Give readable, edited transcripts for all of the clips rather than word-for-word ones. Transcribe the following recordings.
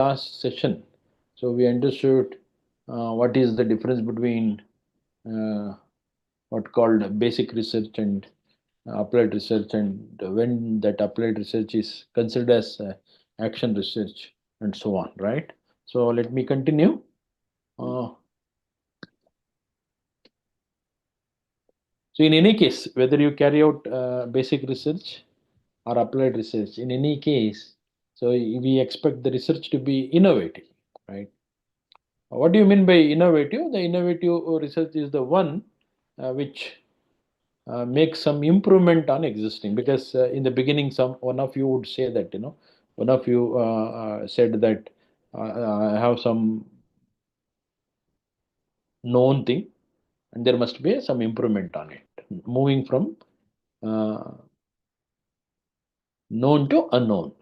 last session, so we understood what is the difference between uh, what called basic research and applied research, and when that applied research is considered as action research, and so on, right? So let me continue. Uh, so in any case, whether you carry out basic research or applied research, in any case, so we expect the research to be innovative, right? What do you mean by innovative? The innovative research is the one which makes some improvement on existing. Because in the beginning, some one of you would say that one of you said that I have some known thing, and there must be some improvement on it, moving from uh, known to unknown.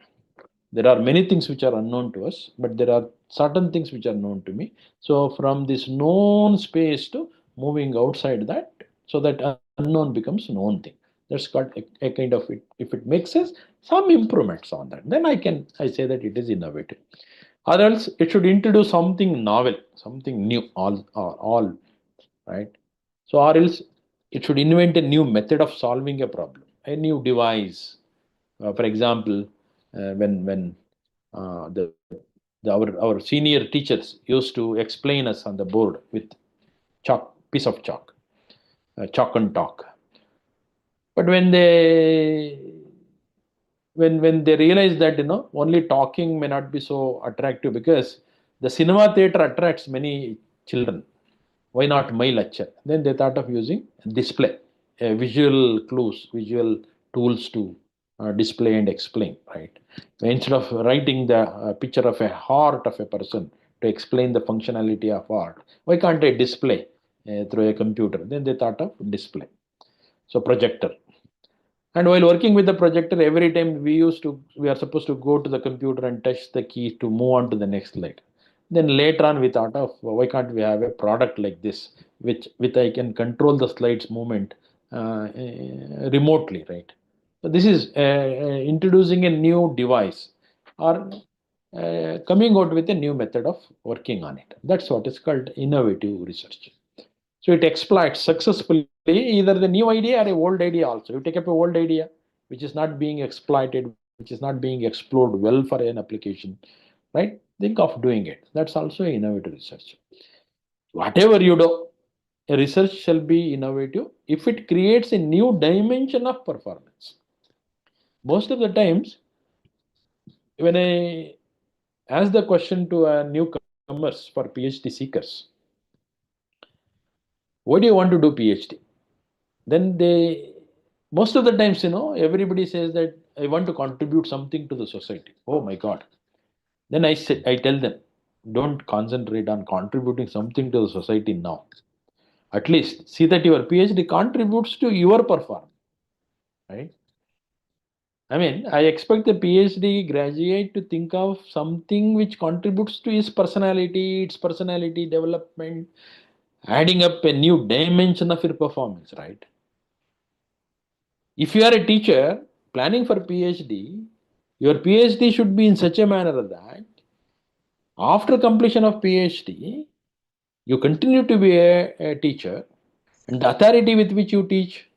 There are many things which are unknown to us, but there are certain things which are known to me. So from this known space to moving outside that, so that unknown becomes known thing. That's called a kind of it. If it makes sense, some improvements on that, then I say that it is innovative. Or else it should introduce something novel, something new, all right. So or else it should invent a new method of solving a problem, a new device. For example, when our senior teachers used to explain us on the board with piece of chalk and talk. But when they realize that only talking may not be so attractive, because the cinema theater attracts many children. Why not my lecture? Then they thought of using display, visual clues, visual tools to display and explain, right? Instead of writing the picture of a heart of a person to explain the functionality of art, why can't I display through a computer? Then they thought of display. So projector. And while working with the projector, every time we are supposed to go to the computer and touch the key to move on to the next slide. Then later on, we thought of why can't we have a product like this, which with I can control the slides movement remotely, right? So this is introducing a new device, or coming out with a new method of working on it. That's what is called innovative research. So it exploits successfully either the new idea or a old idea also. You take up a old idea which is not being exploited, which is not being explored well for an application, right? Think of doing it. That's also innovative research. Whatever you do, a research shall be innovative if it creates a new dimension of performance. Most of the times, when I ask the question to newcomers for PhD seekers, why do you want to do PhD? Then most of the times, everybody says that I want to contribute something to the society. Oh my God. Then I tell them, don't concentrate on contributing something to the society now. At least see that your PhD contributes to your performance, right? I mean, I expect the PhD graduate to think of something which contributes to his personality, its personality development, adding up a new dimension of your performance, right? If you are a teacher planning for PhD, your PhD should be in such a manner that after completion of PhD, you continue to be a teacher, and the authority with which you teach,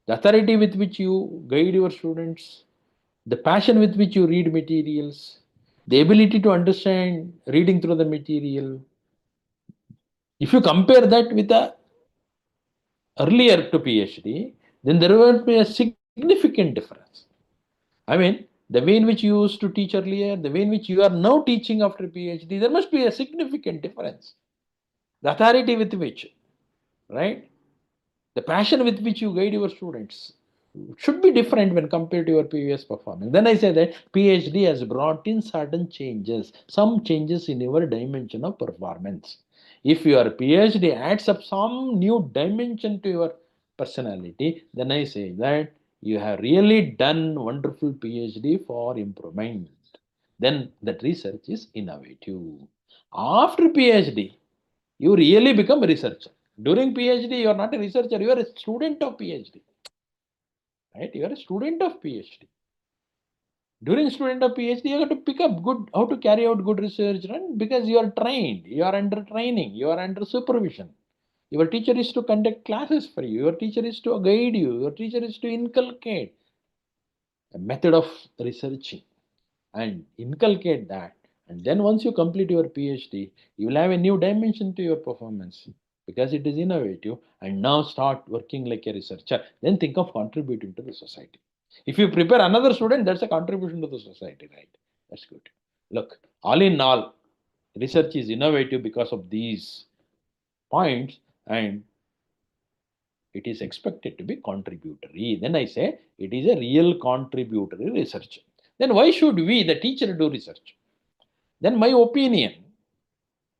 the authority with which you guide your students, the passion with which you read materials, the ability to understand reading through the material. If you compare that with the earlier to PhD, then there will be a significant difference. I mean, the way in which you used to teach earlier, the way in which you are now teaching after PhD, there must be a significant difference. The authority with which, right? The passion with which you guide your students should be different when compared to your previous performance. Then I say that PhD has brought in certain changes, some changes in your dimension of performance. If your PhD adds up some new dimension to your personality, then I say that you have really done wonderful PhD for improvement. Then that research is innovative. After PhD, you really become a researcher. During PhD, you are not a researcher, you are a student of PhD. Right? You are a student of PhD. During student of PhD, you have to pick up good how to carry out good research, right? Because you are trained, you are under training, you are under supervision. Your teacher is to conduct classes for you. Your teacher is to guide you. Your teacher is to inculcate a method of researching and inculcate that. And then once you complete your PhD, you will have a new dimension to your performance because it is innovative. And now start working like a researcher. Then think of contributing to the society. If you prepare another student, that's a contribution to the society, right? That's good. Look, all in all, research is innovative because of these points, and it is expected to be contributory. Then I say it is a real contributory research. Then why should we, the teacher, do research? Then my opinion,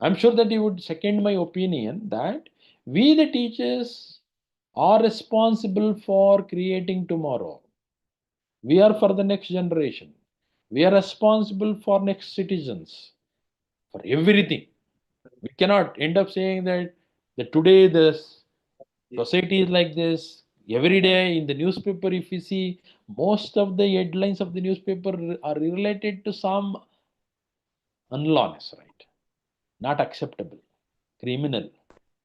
I'm sure that you would second my opinion that we, the teachers, are responsible for creating tomorrow. We are for the next generation. We are responsible for next citizens, for everything. We cannot end up saying that today this society is like this. Every day in the newspaper, if you see, most of the headlines of the newspaper are related to some unlawless, right? Not acceptable, criminal,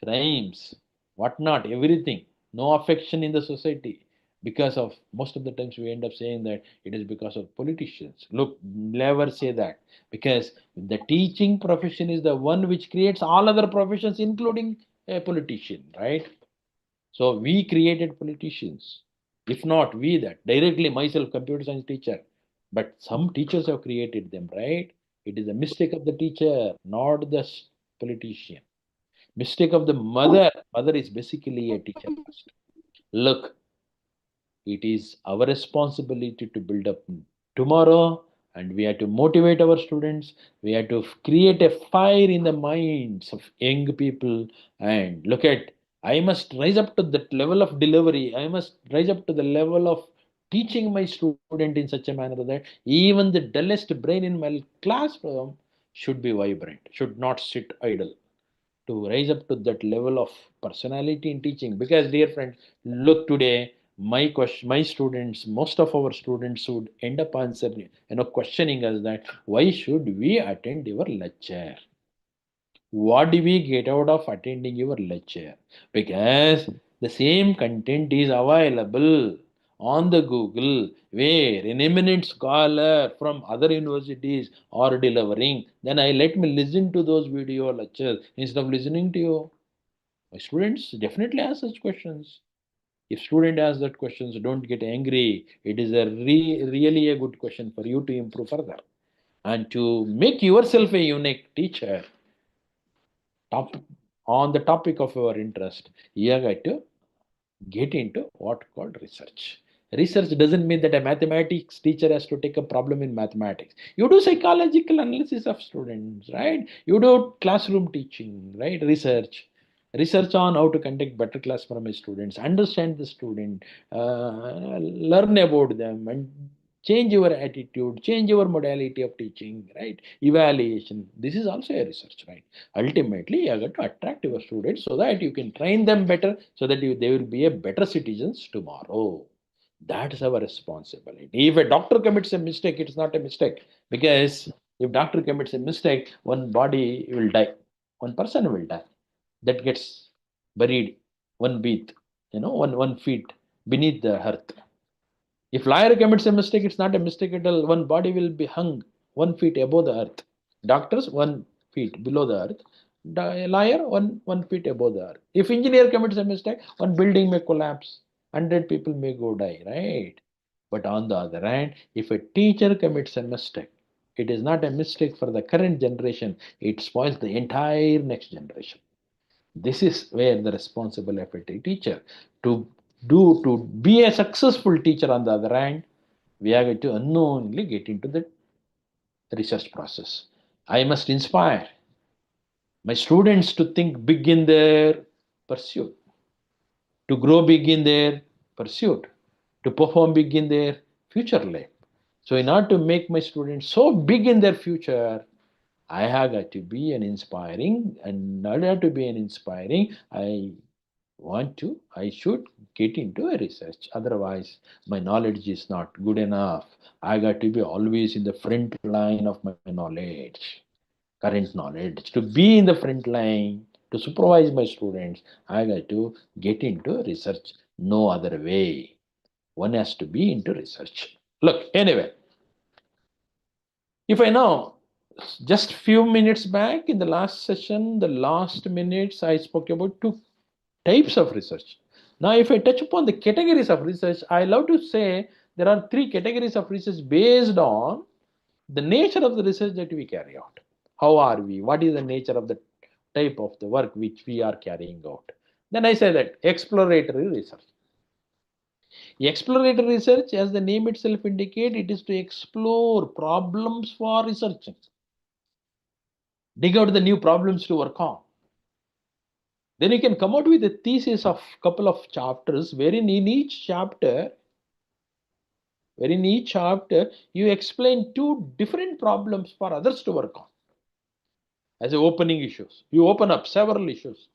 crimes, whatnot, everything. No affection in the society. Because of most of the times we end up saying that it is because of politicians. Look, never say that. Because the teaching profession is the one which creates all other professions, including a politician, right? So we created politicians. If not we that directly myself, computer science teacher, but some teachers have created them, right? It is a mistake of the teacher, not the politician. Mistake of the mother. Mother is basically a teacher first. Look, it is our responsibility to build up tomorrow, and we have to motivate our students. We have to create a fire in the minds of young people. And look at, I must rise up to that level of delivery. I must rise up to the level of teaching my student in such a manner that even the dullest brain in my classroom should be vibrant, should not sit idle, to rise up to that level of personality in teaching. Because dear friends, look today, my question, my students, most of our students would end up answering, questioning us that why should we attend your lecture? What do we get out of attending your lecture? Because the same content is available on the Google, where an eminent scholar from other universities are delivering. Then I let me listen to those video lectures instead of listening to you. My students definitely ask such questions. If student asks that questions, don't get angry. It is a really a good question for you to improve further and to make yourself a unique teacher. Top, on the topic of your interest, you have to get into what called research. Research doesn't mean that a mathematics teacher has to take a problem in mathematics. You do psychological analysis of students, right? You do classroom teaching, right? Research on how to conduct better class for my students, understand the student, learn about them, and change your attitude, change your modality of teaching, right? Evaluation. This is also a research, right? Ultimately, you have to attract your students so that you can train them better, so that they will be a better citizens tomorrow. That's our responsibility. If a doctor commits a mistake, it's not a mistake, because if doctor commits a mistake, one body will die, one person will die, that gets buried one beat, one feet beneath the earth. If lawyer commits a mistake, it's not a mistake at all. One body will be hung 1 feet above the earth. Doctors 1 feet below the earth. Lawyer one feet above the earth. If engineer commits a mistake, one building may collapse. 100 people may go die, right? But on the other hand, if a teacher commits a mistake, it is not a mistake for the current generation. It spoils the entire next generation. This is where the responsible of a teacher to to be a successful teacher. On the other hand, we are going to unknowingly get into the research process. I must inspire my students to think big in their pursuit, to grow big in their pursuit, to perform big in their future life. So, in order to make my students so big in their future, I have got to be an inspiring, and in order to be an inspiring, I I should get into a research. Otherwise, my knowledge is not good enough. I got to be always in the front line of my knowledge, current knowledge. To be in the front line, to supervise my students, I got to get into research. No other way. One has to be into research. Look, anyway, if I know, just few minutes back in the last session, the last minutes, I spoke about two types of research. Now, if I touch upon the categories of research, I love to say there are three categories of research based on the nature of the research that we carry out. How are we? What is the nature of the type of the work which we are carrying out? Then I say that exploratory research. Exploratory research, as the name itself indicates, it is to explore problems for researching, dig out the new problems to work on. Then you can come out with a thesis of couple of chapters, wherein in each chapter you explain two different problems for others to work on as a opening issues. You open up several issues.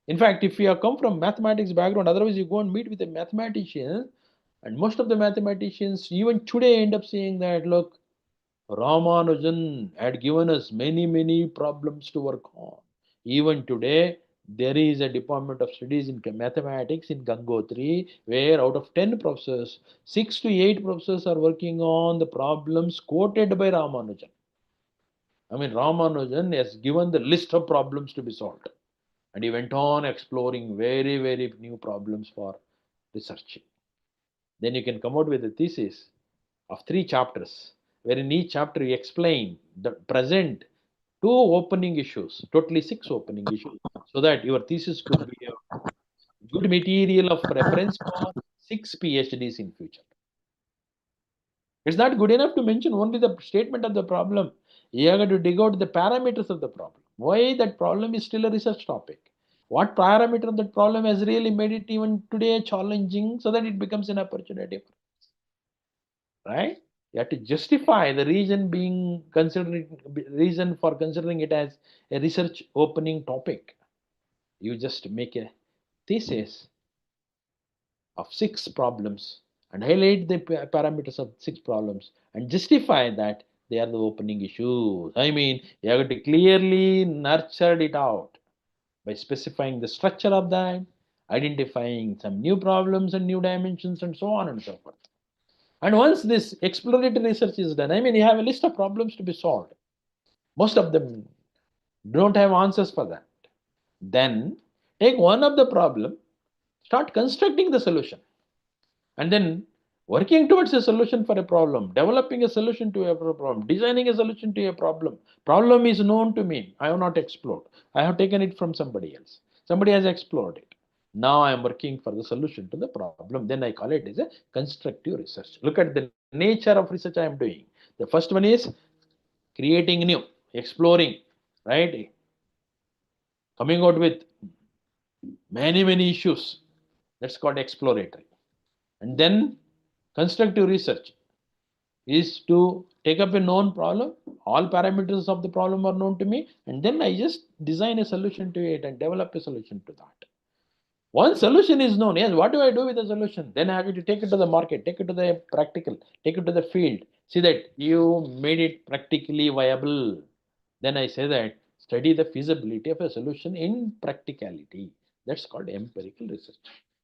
In fact, if you have come from mathematics background, otherwise you go and meet with a mathematician, and most of the mathematicians even today end up saying that, look, Ramanujan had given us many problems to work on. Even today, there is a department of studies in mathematics in Gangotri, where out of 10 professors, 6 to 8 professors are working on the problems quoted by Ramanujan. I mean, Ramanujan has given the list of problems to be solved. And he went on exploring very new problems for researching. Then you can come out with a thesis of 3 chapters, where in each chapter you explain the present two opening issues, totally 6 opening issues, so that your thesis could be a good material of reference for 6 PhDs in future. It's not good enough to mention only the statement of the problem. You have to dig out the parameters of the problem. Why that problem is still a research topic. What parameter of that problem has really made it even today challenging so that it becomes an opportunity, right? You have to justify the reason for considering it as a research opening topic. You just make a thesis of 6 problems and highlight the parameters of 6 problems and justify that they are the opening issues. I mean, you have to clearly nurture it out by specifying the structure of that, identifying some new problems and new dimensions, and so on and so forth. And once this exploratory research is done, I mean, you have a list of problems to be solved. Most of them don't have answers for that. Then take one of the problem, start constructing the solution, and then working towards a solution for a problem, developing a solution to a problem, designing a solution to a problem. Problem is known to me. I have not explored. I have taken it from somebody else. Somebody has explored it. Now I am working for the solution to the problem. Then I call it as a constructive research. Look at the nature of research I am doing. The first one is creating new, exploring, right? Coming out with many issues. That's called exploratory. And then constructive research is to take up a known problem. All parameters of the problem are known to me, and then I just design a solution to it and develop a solution to that. Once solution is known, yes, what do I do with the solution? Then I have to take it to the market, take it to the practical, take it to the field. See that you made it practically viable. Then I say that study the feasibility of a solution in practicality. That's called empirical research.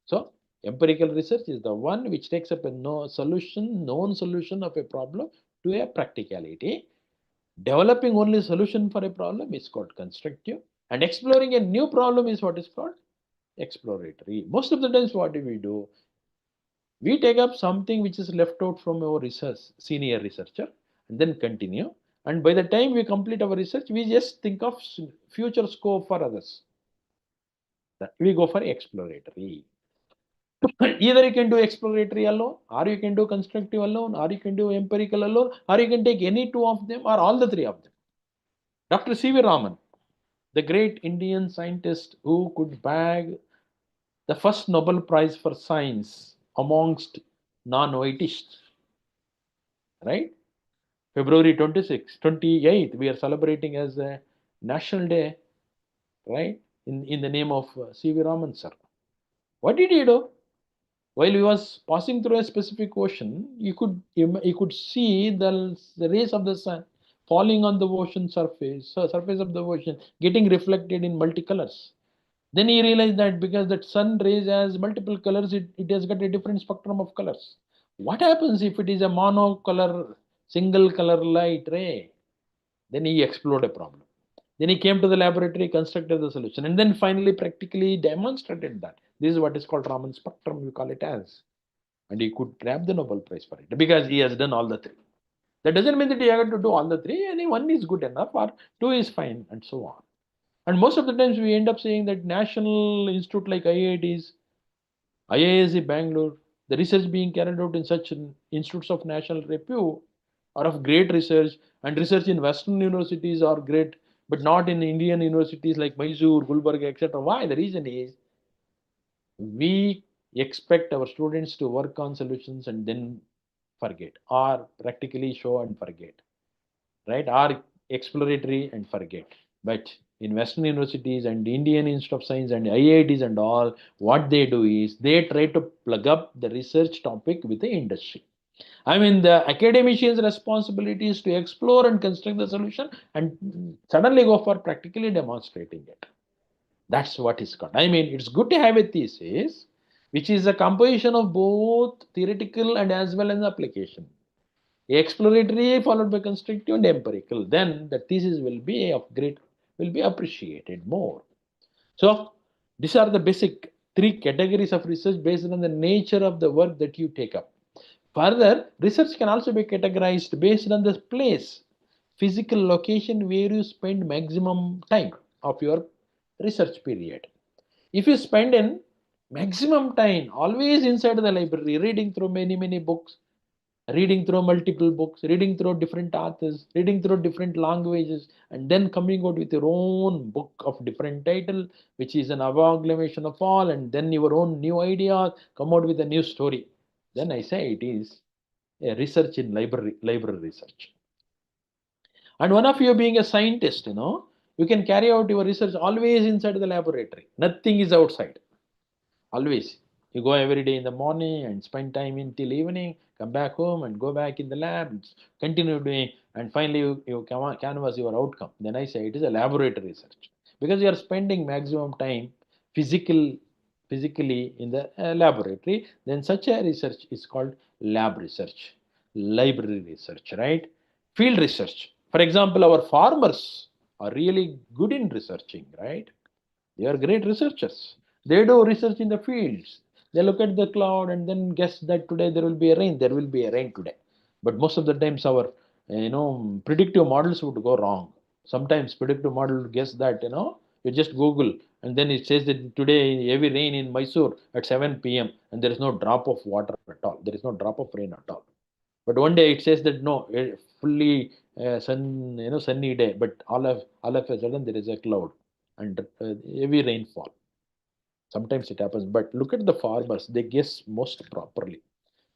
So empirical research is the one which takes up a known solution of a problem to a practicality. Developing only solution for a problem is called constructive, and exploring a new problem is what is called exploratory. Most of the times, what do? We take up something which is left out from our research, senior researcher, and then continue. And by the time we complete our research, we just think of future scope for others. We go for exploratory. Either you can do exploratory alone, or you can do constructive alone, or you can do empirical alone, or you can take any two of them, or all the three of them. Dr. C.V. Raman, the great Indian scientist who could bag the first Nobel Prize for Science amongst non-whitists, right? February 26, 28th, we are celebrating as a National Day, right? In the name of C.V. Raman, sir. What did he do? While he was passing through a specific ocean, you could see the rays of the sun falling on the ocean surface of the ocean, getting reflected in multicolors. Then he realized that because that sun rays has multiple colors, it has got a different spectrum of colors. What happens if it is a monocolor, single color light ray? Then he explored a problem. Then he came to the laboratory, constructed the solution, and then finally practically demonstrated that. This is what is called Raman spectrum, we call it as. And he could grab the Nobel Prize for it because he has done all the three. That doesn't mean that you have to do all the three, and one is good enough or two is fine, and so on. And most of the times we end up saying that national institute like IITs, IISc Bangalore, the research being carried out in such institutes of national repute are of great research, and research in Western universities are great, but not in Indian universities like Mysore, Gulbarga, etc. Why? The reason is we expect our students to work on solutions and then forget, or practically show and forget, right? Or exploratory and forget. But in Western universities and Indian Institute of Science and IITs and all, what they do is they try to plug up the research topic with the industry. I mean, the academician's responsibility is to explore and construct the solution and suddenly go for practically demonstrating it. That's what is called. I mean, it's good to have a thesis, which is a composition of both theoretical and as well as application. Exploratory followed by constructive and empirical. Then the thesis will be of great, will be appreciated more. So these are the basic three categories of research based on the nature of the work that you take up. Further, research can also be categorized based on the place, physical location where you spend maximum time of your research period. If you spend in maximum time always inside the library, reading through many books, reading through multiple books, reading through different authors, reading through different languages, and then coming out with your own book of different title, which is an amalgamation of all, and then your own new ideas, come out with a new story. Then I say it is a research in library research. And one of you being a scientist, you can carry out your research always inside the laboratory. Nothing is outside. Always. You go every day in the morning and spend time until evening, come back home and go back in the lab, continue doing, and finally you canvas your outcome. Then I say it is a laboratory research because you are spending maximum time physical, physically in the laboratory. Then such a research is called lab research, library research, right? Field research. For example, our farmers are really good in researching, right? They are great researchers. They do research in the fields. They look at the cloud and then guess that today there will be a rain. There will be a rain today. But most of the times our predictive models would go wrong. Sometimes predictive model would guess that you just Google and then it says that today heavy rain in Mysore at 7 p.m. and there is no drop of water at all. There is no drop of rain at all. But one day it says that no, fully sunny day, but all of a sudden there is a cloud and heavy rainfall. Sometimes it happens, but look at the farmers; they guess most properly.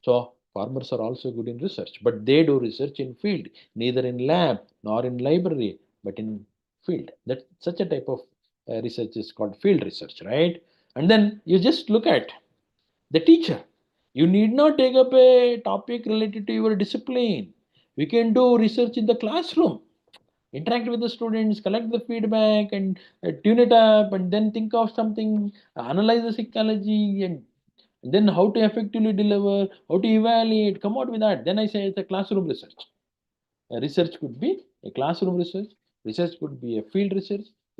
So farmers are also good in research, but they do research in field, neither in lab nor in library, but in field. That such a type of research is called field research, right? And then you just look at the teacher. You need not take up a topic related to your discipline. We can do research in the classroom, interact with the students, collect the feedback, and tune it up, and then think of something, analyze the psychology, and then how to effectively deliver, how to evaluate, come out with that. Then I say it's a classroom research. Research could be a classroom research, research could be a field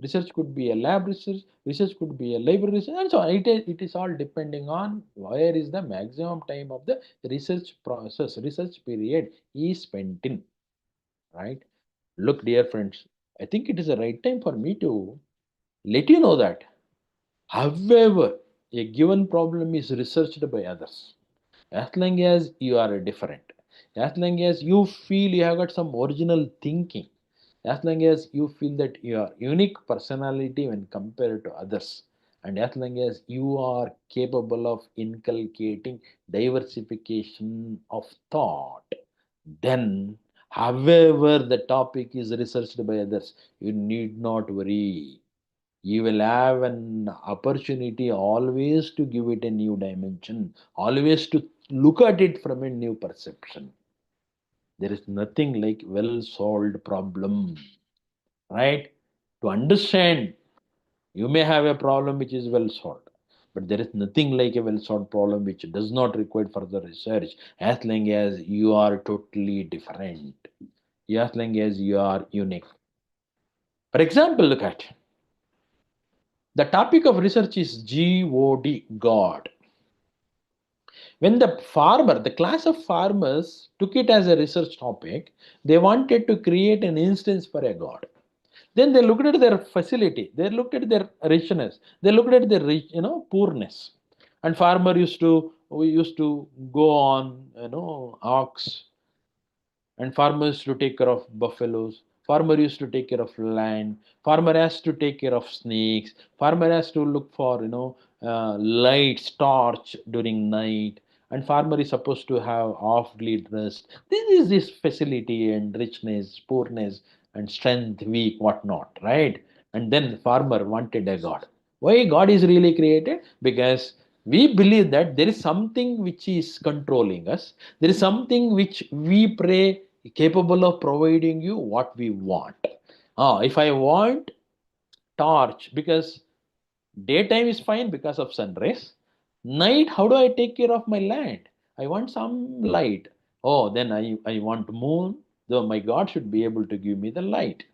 research could be a lab research could be a library research, and so on. It is all depending on where is the maximum time of the research process, research period is spent in, right? Look, dear friends, I think it is the right time for me to let you know that, however, a given problem is researched by others, as long as you are different, as long as you feel you have got some original thinking, as long as you feel that your unique personality when compared to others, and as long as you are capable of inculcating diversification of thought, then however the topic is researched by others, you need not worry. You will have an opportunity always to give it a new dimension, always to look at it from a new perception. There is nothing like well solved problem, right? To understand, you may have a problem which is well solved, but there is nothing like a well solved problem which does not require further research as long as you are totally different, as long as you are unique. For example, look at the topic of research is God, God. When the farmer, the class of farmers took it as a research topic, they wanted to create an instance for a God. Then they looked at their facility, they looked at their richness, they looked at their poorness. And farmer we used to go on, ox, and farmers to take care of buffaloes, farmer used to take care of land, farmer has to take care of snakes, farmer has to look for lights torch during night, and farmer is supposed to have awfully dressed. This is this facility and richness, poorness, and strength, weak, whatnot, right? And then farmer wanted a god. Why god is really created? Because we believe that there is something which is controlling us, there is something which we pray capable of providing you what we want. If I want torch, because daytime is fine because of sun rays. Night, how do I take care of my land? I want some light. Oh, then I want moon. Though my God should be able to give me the light.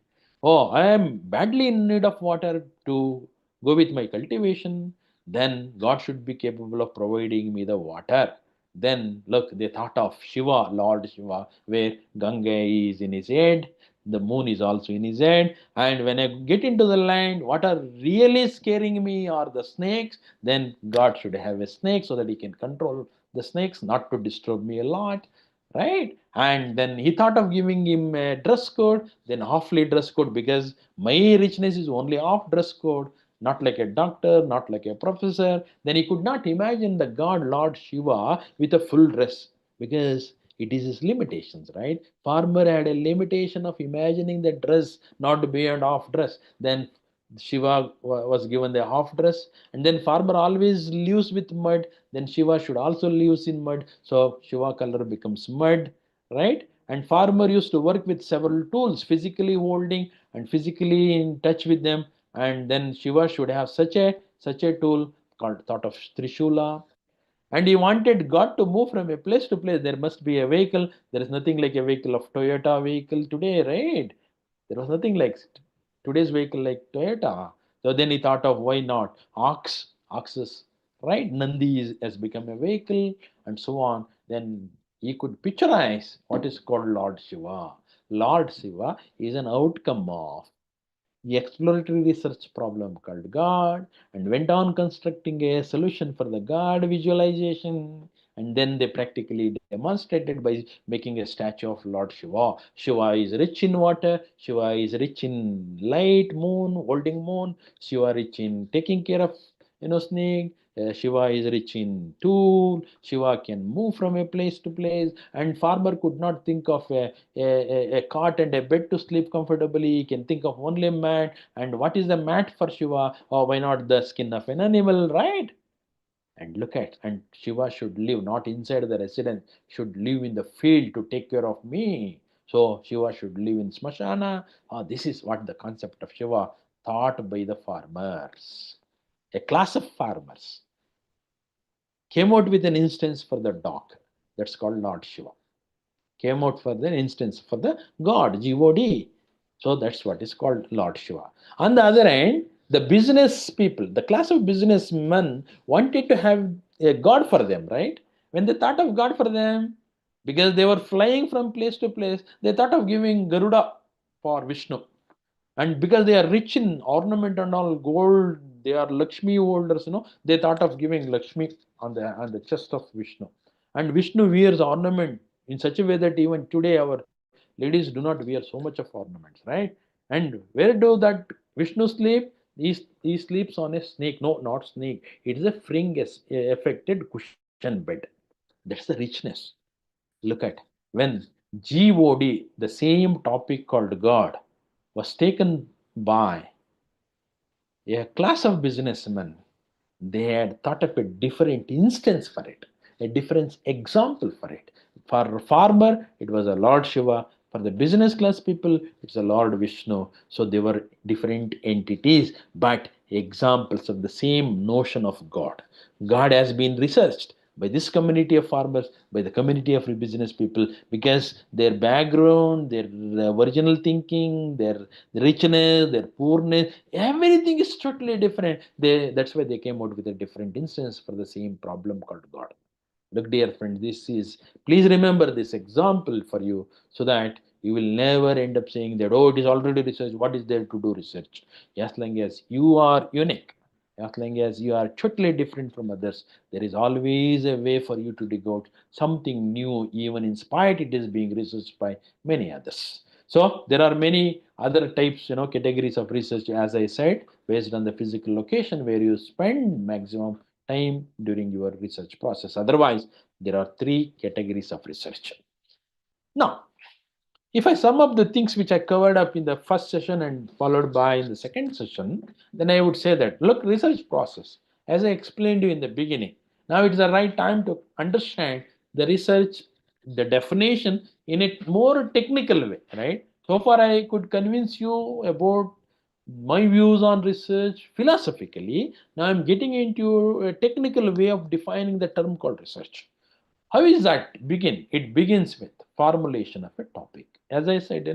Oh, I am badly in need of water to go with my cultivation. Then God should be capable of providing me the water. Then look, they thought of Shiva, Lord Shiva, where Ganga is in his head, the moon is also in his head, and when I get into the land, what are really scaring me are the snakes. Then God should have a snake so that he can control the snakes, not to disturb me a lot, right? And then he thought of giving him a dress code, then halfly dress code, because my richness is only half dress code, not like a doctor, not like a professor. Then he could not imagine the God Lord Shiva with a full dress, because it is his limitations, right? Farmer had a limitation of imagining the dress not beyond half dress. Then Shiva was given the half dress, and then farmer always lives with mud. Then Shiva should also lives in mud, so Shiva color becomes mud, right? And farmer used to work with several tools, physically holding and physically in touch with them. And then Shiva should have such a tool called thought of Trishula, and he wanted God to move from a place to place. There must be a vehicle. There is nothing like a vehicle of Toyota vehicle today, right? There was nothing like today's vehicle like Toyota. So then he thought of why not oxes, right? Has become a vehicle, and so on. Then he could picturize what is called Lord Shiva. Lord Shiva is an outcome of the exploratory research problem called God, and went on constructing a solution for the God visualization. And then they practically demonstrated by making a statue of Lord Shiva. Shiva is rich in water, Shiva is rich in light, moon, holding moon, Shiva rich in taking care of snake. Shiva is rich in tool. Shiva can move from a place to place, and farmer could not think of a cot and a bed to sleep comfortably. He can think of only mat. And what is the mat for Shiva? Or why not the skin of an animal, right? And look at, and Shiva should live not inside the residence, should live in the field to take care of me. So Shiva should live in Smashana. This is what the concept of Shiva thought by the farmers. A class of farmers came out with an instance for the dog. That's called Lord Shiva. Came out for the instance for the God, God. So that's what is called Lord Shiva. On the other hand, the business people, the class of businessmen wanted to have a God for them, right? When they thought of God for them, because they were flying from place to place, they thought of giving Garuda for Vishnu. And because they are rich in ornament and all gold, they are Lakshmi holders, they thought of giving Lakshmi on the chest of Vishnu. And Vishnu wears ornament in such a way that even today our ladies do not wear so much of ornaments, right? And where do that Vishnu sleep? He sleeps on a snake. No, not snake. It is a fring affected cushion bed. That's the richness. Look at when God, the same topic called God, was taken by A class of businessmen, they had thought of a different instance for it, a different example for it. For farmer, it was a Lord Shiva. For the business class people, it's a Lord Vishnu. So they were different entities, but examples of the same notion of God. God has been researched by this community of farmers, by the community of business people, because their background, their original thinking, their richness, their poorness, everything is totally different. That's why they came out with a different instance for the same problem called God. Look, dear friend, this is, please remember this example for you so that you will never end up saying that, oh, it is already research. What is there to do research? As long as you are unique, as long as you are totally different from others, there is always a way for you to dig out something new, even in spite it is being researched by many others. So there are many other types, categories of research, as I said, based on the physical location where you spend maximum time during your research process. Otherwise, there are three categories of research. Now, if I sum up the things which I covered up in the first session and followed by in the second session, then I would say that look, research process, as I explained to you in the beginning, now it is the right time to understand the research, the definition in a more technical way, right? So far, I could convince you about my views on research philosophically. Now I'm getting into a technical way of defining the term called research. How is that begin? It begins with formulation of a topic. As I said,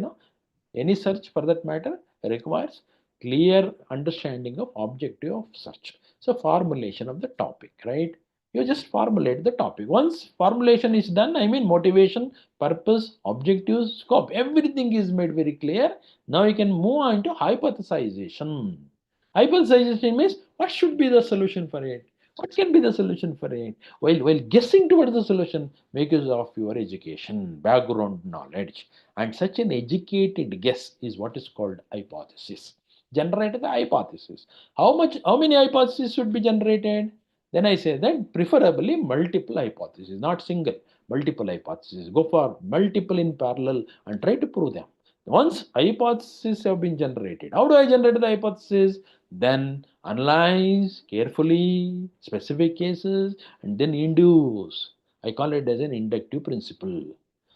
any search for that matter requires clear understanding of objective of search. So formulation of the topic, right? You just formulate the topic. Once formulation is done, I mean motivation, purpose, objective, scope, everything is made very clear. Now you can move on to hypothesization. Hypothesization means what should be the solution for it? What can be the solution for it? While guessing towards the solution, make use of your education, background knowledge. And such an educated guess is what is called hypothesis. Generate the hypothesis. How many hypotheses should be generated? Then I say that preferably multiple hypotheses, not single, multiple hypotheses. Go for multiple in parallel and try to prove them. Once hypotheses have been generated, how do I generate the hypothesis? Then analyze carefully specific cases and then induce. I call it as an inductive principle.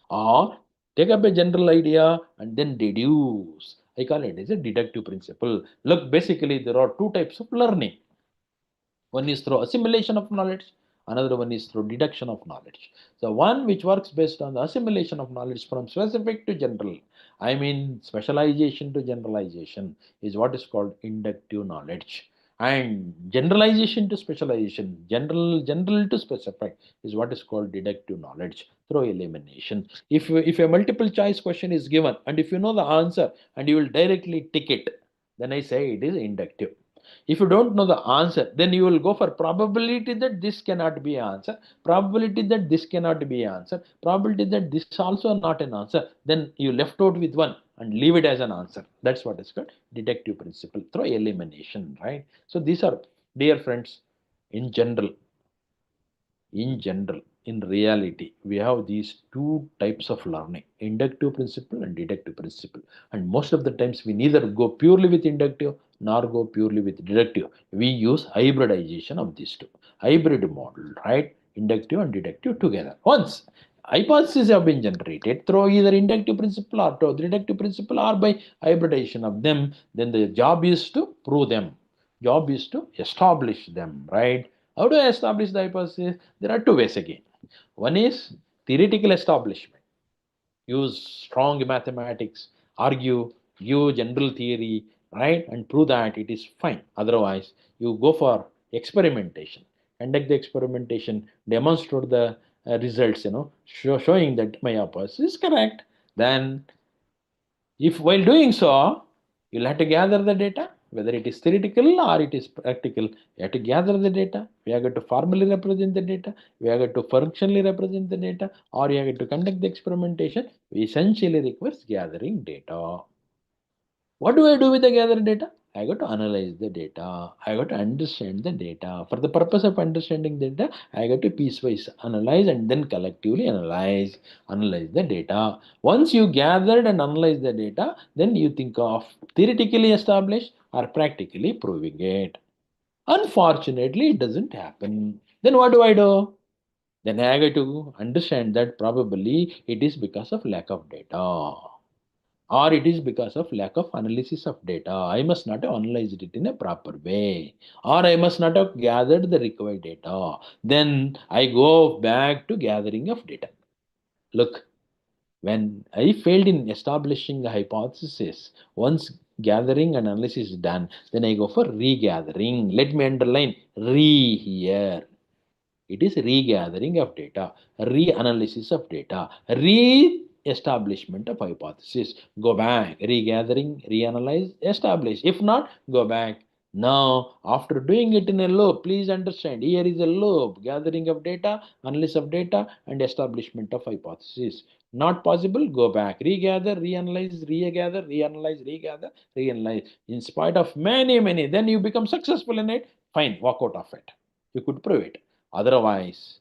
Or take up a general idea and then deduce. I call it as a deductive principle. Look, basically, there are two types of learning. One is through assimilation of knowledge, another one is through deduction of knowledge. The one which works based on the assimilation of knowledge from specific to general, I mean specialization to generalization, is what is called inductive knowledge. And generalization to specialization, general to specific, is what is called deductive knowledge through elimination. If a multiple choice question is given and if you know the answer and you will directly tick it, then I say it is inductive. If you don't know the answer, then you will go for probability that this cannot be answer, probability that this cannot be answer, probability that this also not an answer. Then you left out with one and leave it as an answer. That's what is called deductive principle through elimination, right? So these are, dear friends, in general, in reality, we have these two types of learning, inductive principle and deductive principle. And most of the times we neither go purely with inductive nor go purely with deductive. We use hybridization of these two, hybrid model, right? Inductive and deductive together. Once hypotheses have been generated through either inductive principle or through deductive principle or by hybridization of them, then the job is to prove them, job is to establish them, right? How do I establish the hypothesis? There are two ways again. One is theoretical establishment. Use strong mathematics, argue, give general theory, right, and prove that it is fine. Otherwise, you go for experimentation. Conduct the experimentation, demonstrate the results, showing that my hypothesis is correct. Then if while doing so, you'll have to gather the data, whether it is theoretical or it is practical. You have to gather the data. We have got to formally represent the data. We have got to functionally represent the data, or you have got to conduct the experimentation. We essentially requires gathering data. What do I do with the gathered data? I got to analyze the data. I got to understand the data. For the purpose of understanding data, I got to piecewise analyze and then collectively analyze the data. Once you gathered and analyze the data, then you think of theoretically established or practically proving it. Unfortunately, it doesn't happen. Then what do I do? Then I got to understand that probably it is because of lack of data, or it is because of lack of analysis of data. I must not have analyzed it in a proper way, or I must not have gathered the required data. Then I go back to gathering of data. Look, when I failed in establishing a hypothesis, once gathering and analysis is done, then I go for regathering. Let me underline re here. It is regathering of data, reanalysis of data, re-establishment of hypothesis. Go back, regathering, reanalyze, establish. If not, go back. Now, after doing it in a loop, please understand, here is a loop, gathering of data, analysis of data, and establishment of hypothesis. Not possible, go back, regather, reanalyze, regather, reanalyze, regather, reanalyze. In spite of many, then you become successful in it, fine, walk out of it. You could prove it. Otherwise,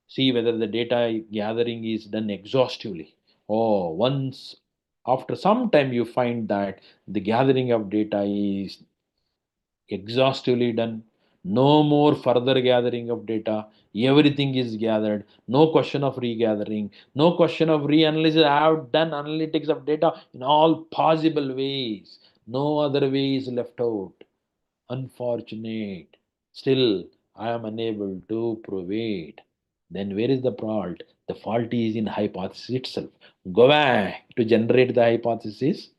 see whether the data gathering is done exhaustively. Oh, once after some time you find that the gathering of data is exhaustively done, no more further gathering of data, everything is gathered, no question of regathering, no question of reanalysis. I have done analytics of data in all possible ways, no other way is left out. Unfortunate. Still, I am unable to prove it. Then where is the fault? The fault is in hypothesis itself. Go back to generate the hypothesis,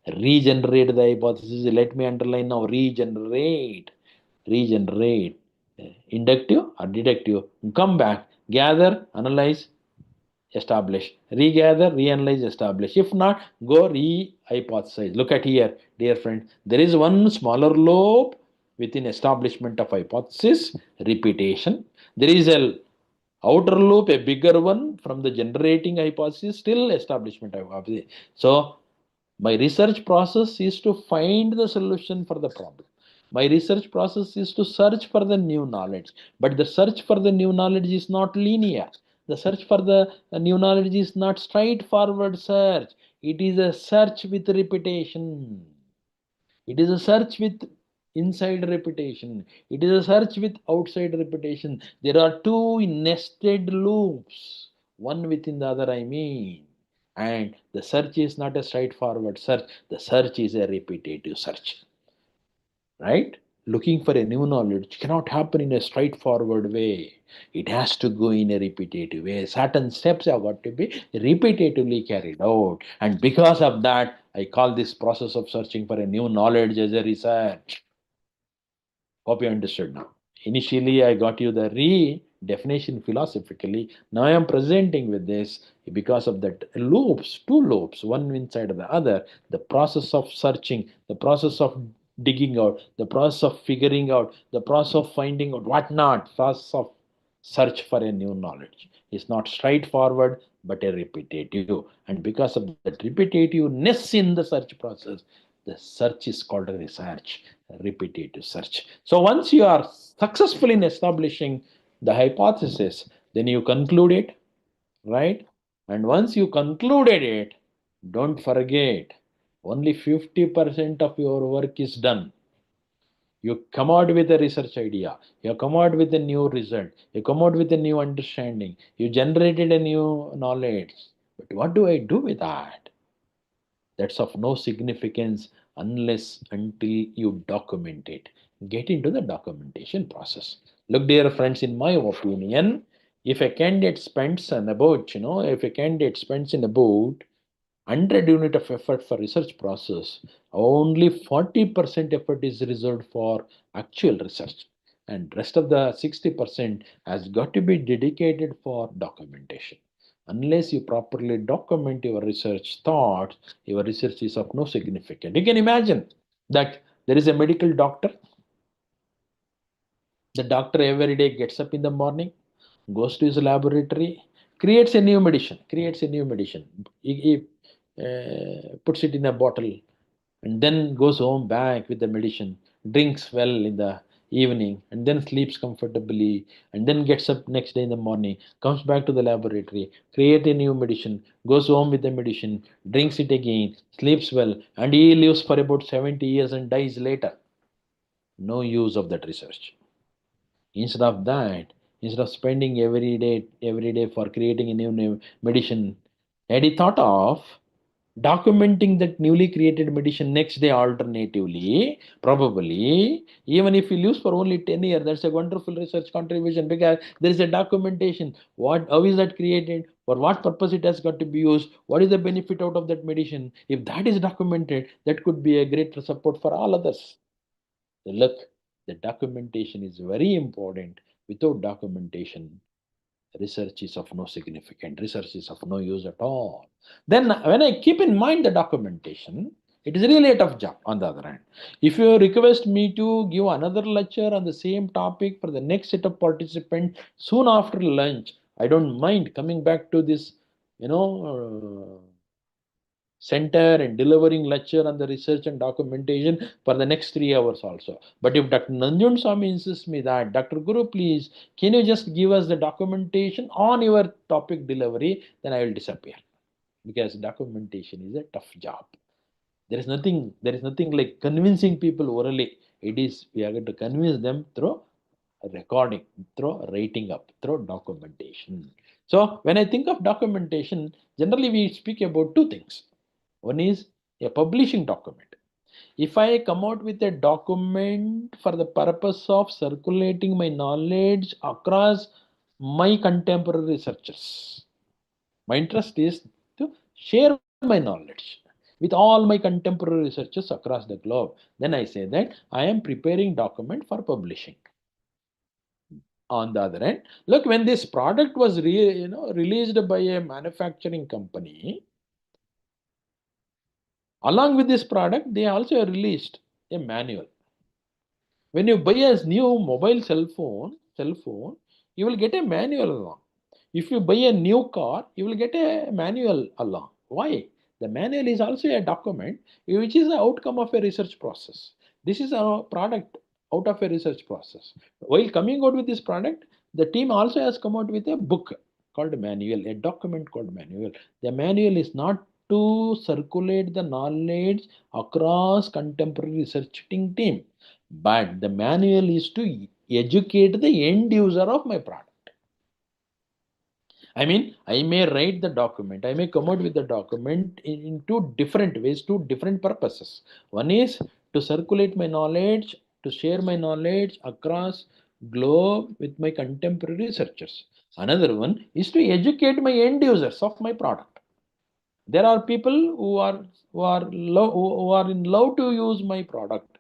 regenerate the hypothesis. Let me underline now, regenerate. Inductive or deductive. Come back, gather, analyze, establish, regather, reanalyze, establish. If not, go re-hypothesize. Look at here, dear friend, there is one smaller lobe within establishment of hypothesis, repetition. There is a outer loop, a bigger one from the generating hypothesis, still establishment of hypothesis. So my research process is to find the solution for the problem. My research process is to search for the new knowledge. But the search for the new knowledge is not linear. The search for the new knowledge is not straightforward search. It is a search with repetition. It is a search with inside repetition. It is a search with outside repetition. There are two nested loops, one within the other, I mean. And the search is not a straightforward search, the search is a repetitive search, right? Looking for a new knowledge cannot happen in a straightforward way. It has to go in a repetitive way. Certain steps have got to be repetitively carried out. And because of that, I call this process of searching for a new knowledge as a research. Hope you understood now. Initially, I got you the re-definition philosophically. Now I am presenting with this because of that loops, two loops, one inside of the other. The process of searching, the process of digging out, the process of figuring out, the process of finding out whatnot, process of search for a new knowledge is not straightforward but a repetitive. And because of that repetitiveness in the search process, the search is called a research, a repetitive search. So once you are successful in establishing the hypothesis, then you conclude it, right? And once you concluded it, don't forget, only 50% of your work is done. You come out with a research idea, you come out with a new result, you come out with a new understanding, you generated a new knowledge. But what do I do with that? That's of no significance unless until you document it. Get into the documentation process. Look, dear friends, in my opinion, if a candidate spends an about, if a candidate spends in about 100 unit of effort for research process, only 40% effort is reserved for actual research. And rest of the 60% has got to be dedicated for documentation. Unless you properly document your research thoughts, your research is of no significance. You can imagine that there is a medical doctor. The doctor every day gets up in the morning, goes to his laboratory, creates a new medicine, he puts it in a bottle, and then goes home back with the medicine, drinks well in the evening, and then sleeps comfortably, and then gets up next day in the morning, comes back to the laboratory, create a new medicine, goes home with the medicine, drinks it again, sleeps well, and he lives for about 70 years and dies later. No use of that research. Instead of that, instead of spending every day for creating a new medicine, had he thought of documenting that newly created medicine next day alternatively, probably, even if he lives for only 10 years, that's a wonderful research contribution because there is a documentation. How is that created? For what purpose it has got to be used? What is the benefit out of that medicine? If that is documented, that could be a great support for all others. So look, the documentation is very important. Without documentation, research is of no significance. Research is of no use at all. Then, when I keep in mind the documentation, it is really a tough job. On the other hand, if you request me to give another lecture on the same topic for the next set of participants soon after lunch, I don't mind coming back to this, you know, center and delivering lecture on the research and documentation for the next 3 hours also. But if Dr. Nanjun Swami insists me that, Dr. Guru, please, can you just give us the documentation on your topic delivery, then I will disappear. Because documentation is a tough job. There is nothing like convincing people orally. It is, we are going to convince them through recording, through writing up, through documentation. So when I think of documentation, generally we speak about two things. One is a publishing document. If I come out with a document for the purpose of circulating my knowledge across my contemporary researchers, my interest is to share my knowledge with all my contemporary researchers across the globe. Then I say that I am preparing document for publishing. On the other hand, look, when this product was released by a manufacturing company, along with this product, they also released a manual. When you buy a new mobile cell phone, you will get a manual along. If you buy a new car, you will get a manual along. Why? The manual is also a document which is the outcome of a research process. This is a product out of a research process. While coming out with this product, the team also has come out with a book called manual, a document called manual. The manual is not to circulate the knowledge across contemporary researching team, but the manual is to educate the end user of my product. I mean, I may write the document, I may come out with the document in two different ways, two different purposes. One is to circulate my knowledge, to share my knowledge across globe with my contemporary researchers. Another one is to educate my end users of my product. There are people who are in love to use my product,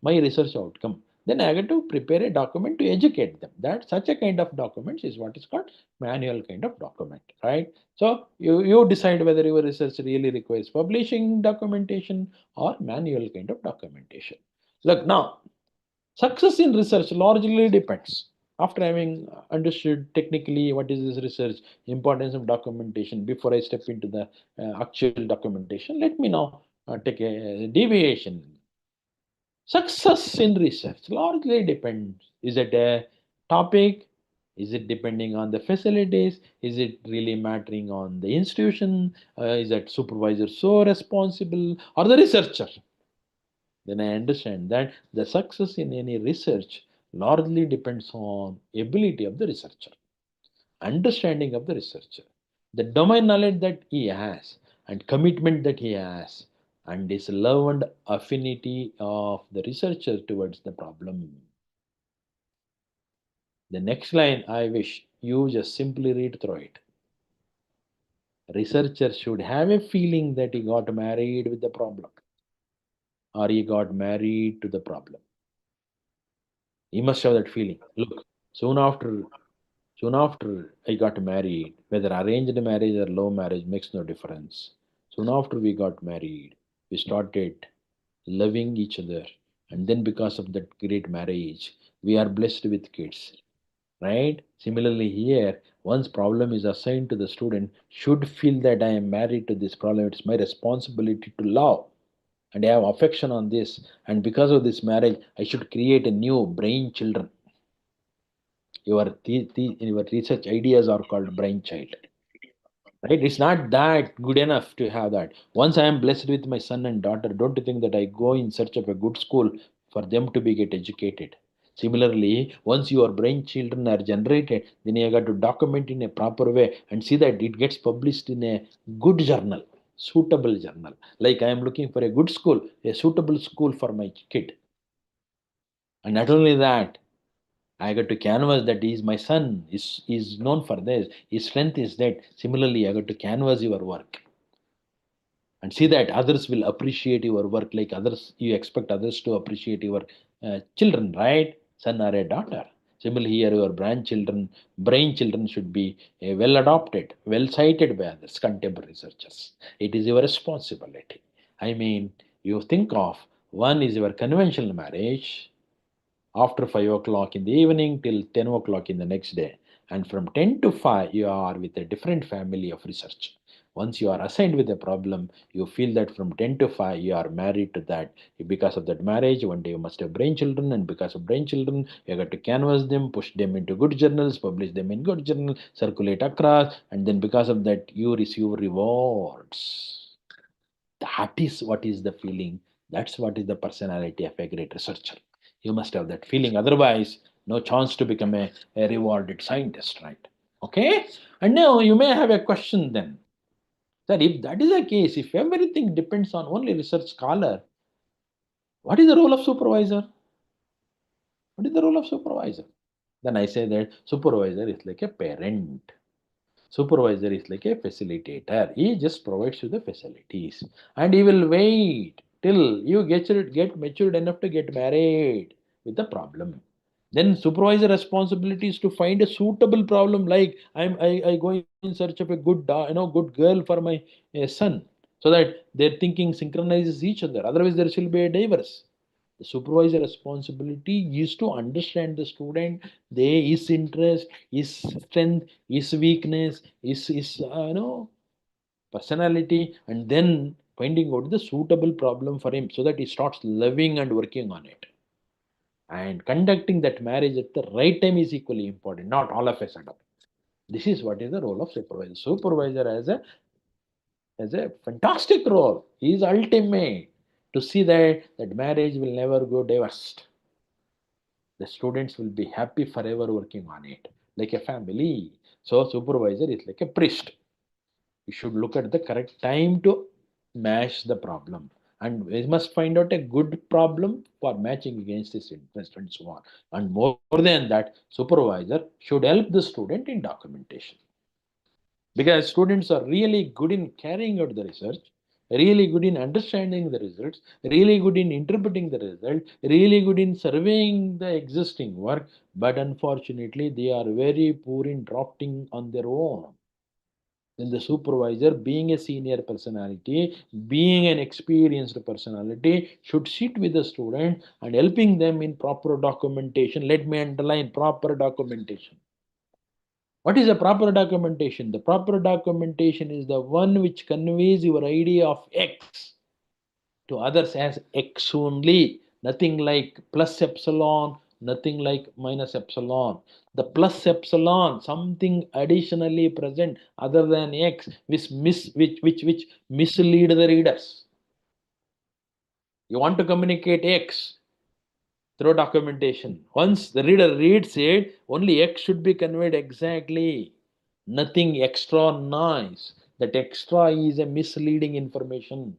my research outcome. Then I get to prepare a document to educate them. That such a kind of documents is what is called manual kind of document, right? So you decide whether your research really requires publishing documentation or manual kind of documentation. Look now, success in research largely depends. After having understood technically what is this research, importance of documentation, before I step into the actual documentation, let me now take a deviation. Success in research largely depends. Is it a topic? Is it depending on the facilities? Is it really mattering on the institution? Is that supervisor so responsible or the researcher? Then I understand that the success in any research largely depends on ability of the researcher, understanding of the researcher, the domain knowledge that he has, and commitment that he has, and his love and affinity of the researcher towards the problem. The next line I wish you just simply read through it. Researcher should have a feeling that he got married with the problem or he got married to the problem. He must have that feeling. Look, soon after soon after I got married, whether arranged marriage or love marriage makes no difference. Soon after we got married, we started loving each other. And then because of that great marriage, we are blessed with kids. Right? Similarly, here, once problem is assigned to the student, should feel that I am married to this problem. It's my responsibility to love. and I have affection on this, and because of this marriage, I should create a new brain children. Your research ideas are called brainchild, right? It's not that good enough to have that. Once I am blessed with my son and daughter, don't you think that I go in search of a good school for them to be get educated? Similarly, once your brain children are generated, then you got to document in a proper way and see that it gets published in a good journal, suitable journal. Like I am looking for a good school, a suitable school for my kid. And not only that, I got to canvas that is my son is known for this. His strength is that. Similarly, I got to canvas your work and see that others will appreciate your work like others. You expect others to appreciate your children, right? Son or a daughter. Similarly, here your brain children should be well adopted, well cited by others, contemporary researchers. It is your responsibility. I mean, you think of one is your conventional marriage after 5 o'clock in the evening till 10 o'clock in the next day. And from 10 to 5, you are with a different family of research. Once you are assigned with a problem, you feel that from 10 to 5, you are married to that. Because of that marriage, one day you must have brain children, and because of brain children, you got to canvas them, push them into good journals, publish them in good journal, circulate across, and then because of that, you receive rewards. That is what is the feeling. That's what is the personality of a great researcher. You must have that feeling. Otherwise, no chance to become a rewarded scientist, right? Okay? And now you may have a question then. That if that is the case, if everything depends on only research scholar, what is the role of supervisor? What is the role of supervisor? Then I say that supervisor is like a parent. Supervisor is like a facilitator. He just provides you the facilities and he will wait till you get matured enough to get married with the problem. Then supervisor responsibility is to find a suitable problem. Like I go in search of a good girl for my son, so that their thinking synchronizes each other. Otherwise, there shall be a divorce. The supervisor responsibility is to understand the student, his interest, his strength, his weakness, his personality, and then finding out the suitable problem for him so that he starts loving and working on it. And conducting that marriage at the right time is equally important, not all of a sudden. This is what is the role of supervisor. Supervisor has a fantastic role. He is ultimate to see that that marriage will never go divorced. The students will be happy forever working on it, like a family. So supervisor is like a priest. You should look at the correct time to match the problem. And we must find out a good problem for matching against his interest and so on. And more than that, supervisor should help the student in documentation. Because students are really good in carrying out the research, really good in understanding the results, really good in interpreting the result, really good in surveying the existing work, but unfortunately they are very poor in drafting on their own. Then the supervisor, being a senior personality, being an experienced personality, should sit with the student and helping them in proper documentation. Let me underline proper documentation. What is a proper documentation? The proper documentation is the one which conveys your idea of X to others as X only, nothing like plus epsilon, nothing like minus epsilon. The plus epsilon, something additionally present other than X, which mislead the readers. You want to communicate X through documentation. Once the reader reads it, only X should be conveyed exactly. Nothing extra noise. That extra is a misleading information.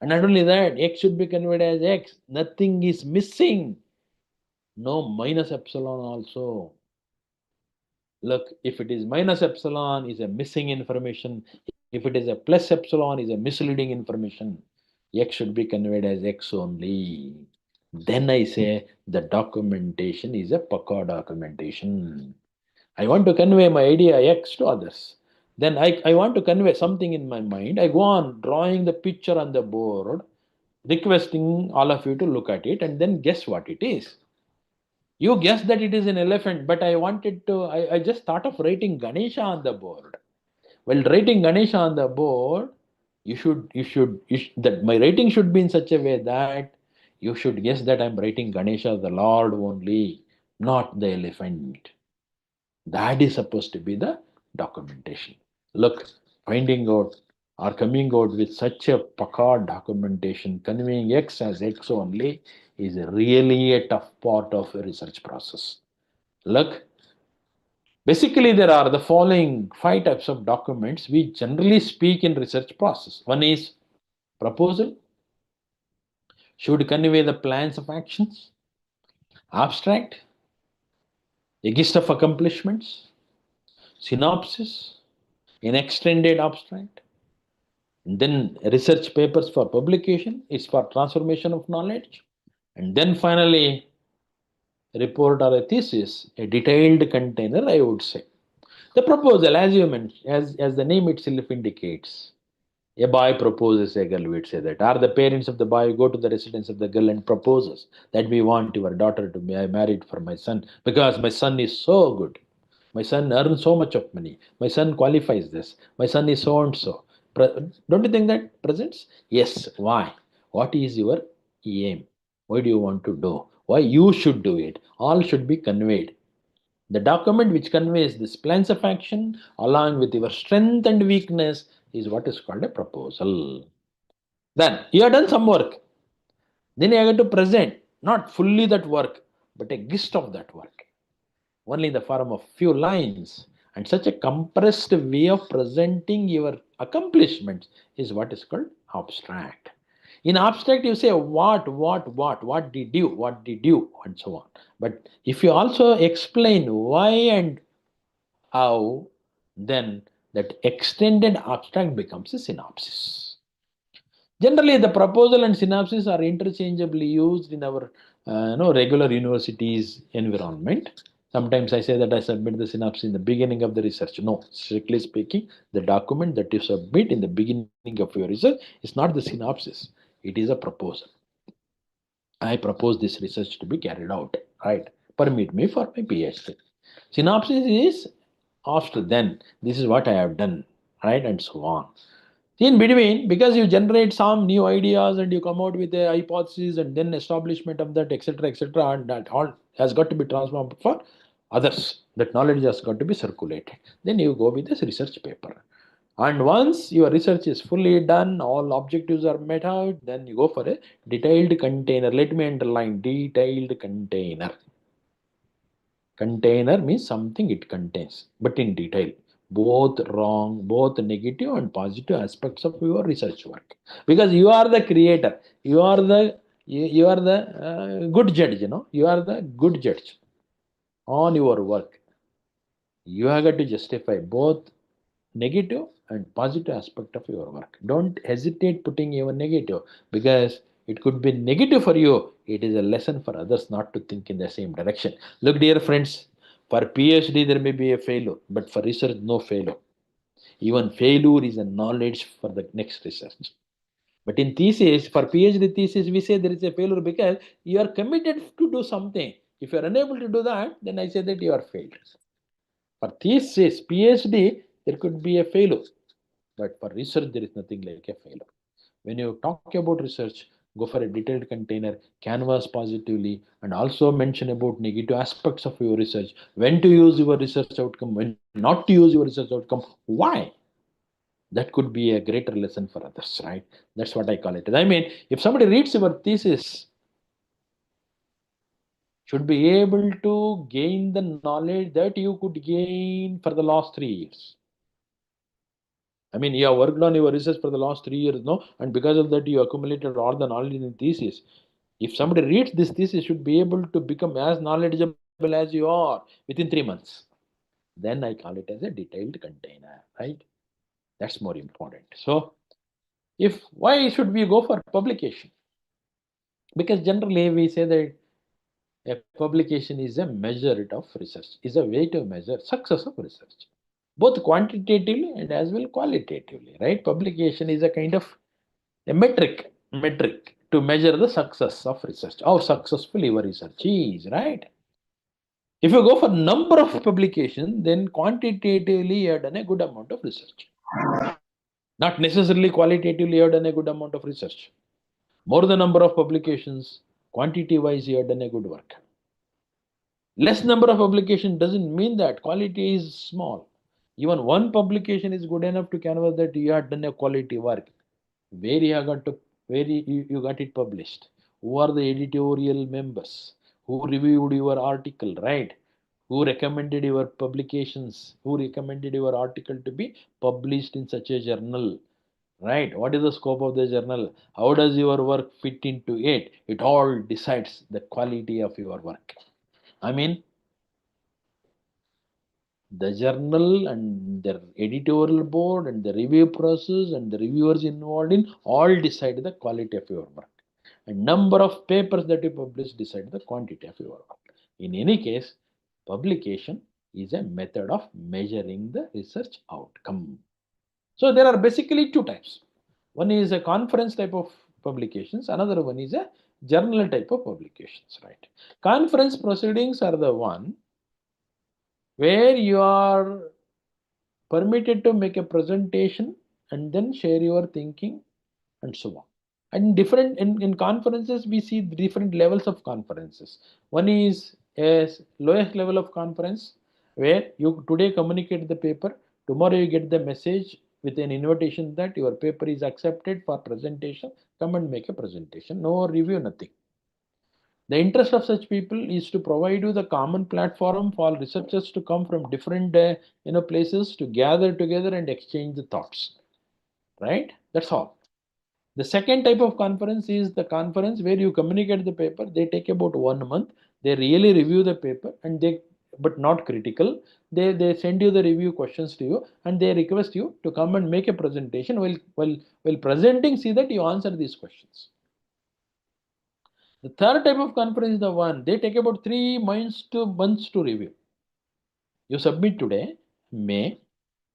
And not only that, X should be conveyed as X. Nothing is missing. No minus epsilon also. Look, if it is minus epsilon, is a missing information. If it is a plus epsilon, is a misleading information. X should be conveyed as X only. Then I say the documentation is a Paka documentation. I want to convey my idea X to others. Then I want to convey something in my mind. I go on drawing the picture on the board, requesting all of you to look at it and then guess what it is. You guessed that it is an elephant, but I just thought of writing Ganesha on the board. While writing Ganesha on the board, That my writing should be in such a way that you should guess that I'm writing Ganesha the Lord only, not the elephant. That is supposed to be the documentation. Look, finding out or coming out with such a pakka documentation, conveying X as X only, is really a tough part of a research process. Look, basically, there are the following five types of documents we generally speak in research process. One is proposal, should convey the plans of actions, abstract, a list of accomplishments, synopsis, an extended abstract, and then research papers for publication is for transformation of knowledge, and then finally report or a thesis, a detailed container, I would say. The proposal, as you mentioned, as the name itself indicates, a boy proposes a girl, we'd say that. Or the parents of the boy go to the residence of the girl and proposes that we want your daughter to be married for my son because my son is so good. My son earns so much of money. My son qualifies this. My son is so and so. Don't you think that presents? Yes. Why? What is your aim? What do you want to do? Why you should do it? All should be conveyed. The document which conveys these plans of action along with your strength and weakness is what is called a proposal. Then you have done some work. Then you have to present not fully that work, but a gist of that work, only in the form of few lines. And such a compressed way of presenting your accomplishments is what is called abstract. In abstract, you say what did you, and so on. But if you also explain why and how, then that extended abstract becomes a synopsis. Generally, the proposal and synopsis are interchangeably used in our regular universities environment. Sometimes I say that I submit the synopsis in the beginning of the research. No, strictly speaking, the document that you submit in the beginning of your research is not the synopsis. It is a proposal. I propose this research to be carried out. Right? Permit me for my PhD. Synopsis is after then. This is what I have done. Right? And so on. In between, because you generate some new ideas and you come out with a hypothesis and then establishment of that, etc., and that all has got to be transformed for others. That knowledge has got to be circulated. Then you go with this research paper. And once your research is fully done, all objectives are met out, then you go for a detailed container. Let me underline detailed container. Container means something it contains, but in detail. Both wrong, both negative and positive aspects of your research work. Because you are the creator, you are the good judge. You are the good judge on your work. You have got to justify both negative and positive aspect of your work. Don't hesitate putting even negative because it could be negative for you. It is a lesson for others not to think in the same direction. Look, dear friends, for PhD there may be a failure, but for research, no failure. Even failure is a knowledge for the next research. But in thesis, for PhD thesis, we say there is a failure because you are committed to do something. If you are unable to do that, then I say that you are failed. For thesis, PhD, there could be a failure. But for research, there is nothing like a failure. When you talk about research, go for a detailed container, canvas positively, and also mention about negative aspects of your research. When to use your research outcome, when not to use your research outcome, why? That could be a greater lesson for others, right? That's what I call it. I mean, if somebody reads your thesis, should be able to gain the knowledge that you could gain for the last 3 years. I mean, you have worked on your research for the last 3 years, no? And because of that, you accumulated all the knowledge in thesis. If somebody reads this thesis, should be able to become as knowledgeable as you are within 3 months. Then I call it as a detailed container, right? That's more important. So, if why should we go for publication? Because generally we say that a publication is a measure of research, is a way to measure success of research, both quantitatively and as well qualitatively, right? Publication is a kind of a metric to measure the success of research, how successful your research is, right? If you go for number of publications, then quantitatively you have done a good amount of research. Not necessarily qualitatively you have done a good amount of research. More the number of publications, quantity wise you have done a good work. Less number of publication doesn't mean that quality is small. Even one publication is good enough to canvas that you have done a quality work. Where you have got to, where you got it published? Who are the editorial members? Who reviewed your article, right? Who recommended your publications? Who recommended your article to be published in such a journal? Right? What is the scope of the journal? How does your work fit into it? It all decides the quality of your work. I mean, the journal and the editorial board and the review process and the reviewers involved in all decide the quality of your work. And number of papers that you publish decide the quantity of your work. In any case, publication is a method of measuring the research outcome. So there are basically two types. One is a conference type of publications, another one is a journal type of publications, right? Conference proceedings are the one where you are permitted to make a presentation and then share your thinking and so on. And different in conferences, we see different levels of conferences. One is a lowest level of conference where you today communicate the paper, tomorrow you get the message with an invitation that your paper is accepted for presentation, come and make a presentation, no review, nothing. The interest of such people is to provide you the common platform for researchers to come from different places to gather together and exchange the thoughts. Right? That's all. The second type of conference is the conference where you communicate the paper. They take about 1 month. They really review the paper and they, but not critical. They send you the review questions to you and they request you to come and make a presentation. While presenting, see that you answer these questions. The third type of conference is the one they take about 3 months to review. You submit today, May,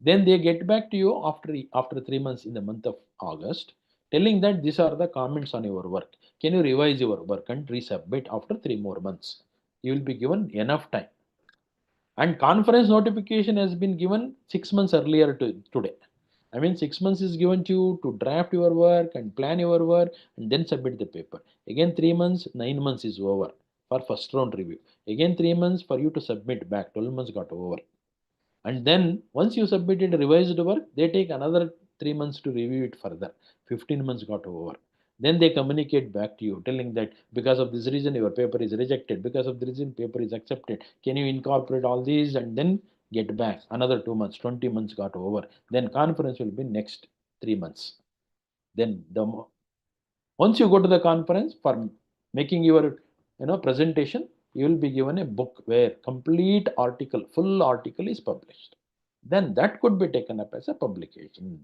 then they get back to you after 3 months in the month of August, telling that these are the comments on your work. Can you revise your work and resubmit after 3 more months? You will be given enough time. And conference notification has been given 6 months earlier to today. I mean, 6 months is given to you to draft your work and plan your work and then submit the paper. Again, 3 months, 9 months is over for first round review. Again, 3 months for you to submit back. 12 months got over. And then once you submitted revised work, they take another 3 months to review it further. 15 months got over. Then they communicate back to you, telling that because of this reason your paper is rejected, because of this reason paper is accepted. Can you incorporate all these and then get back another 2 months, 20 months got over. Then conference will be next 3 months. Then once you go to the conference for making your presentation, you will be given a book where complete article, full article is published. Then that could be taken up as a publication,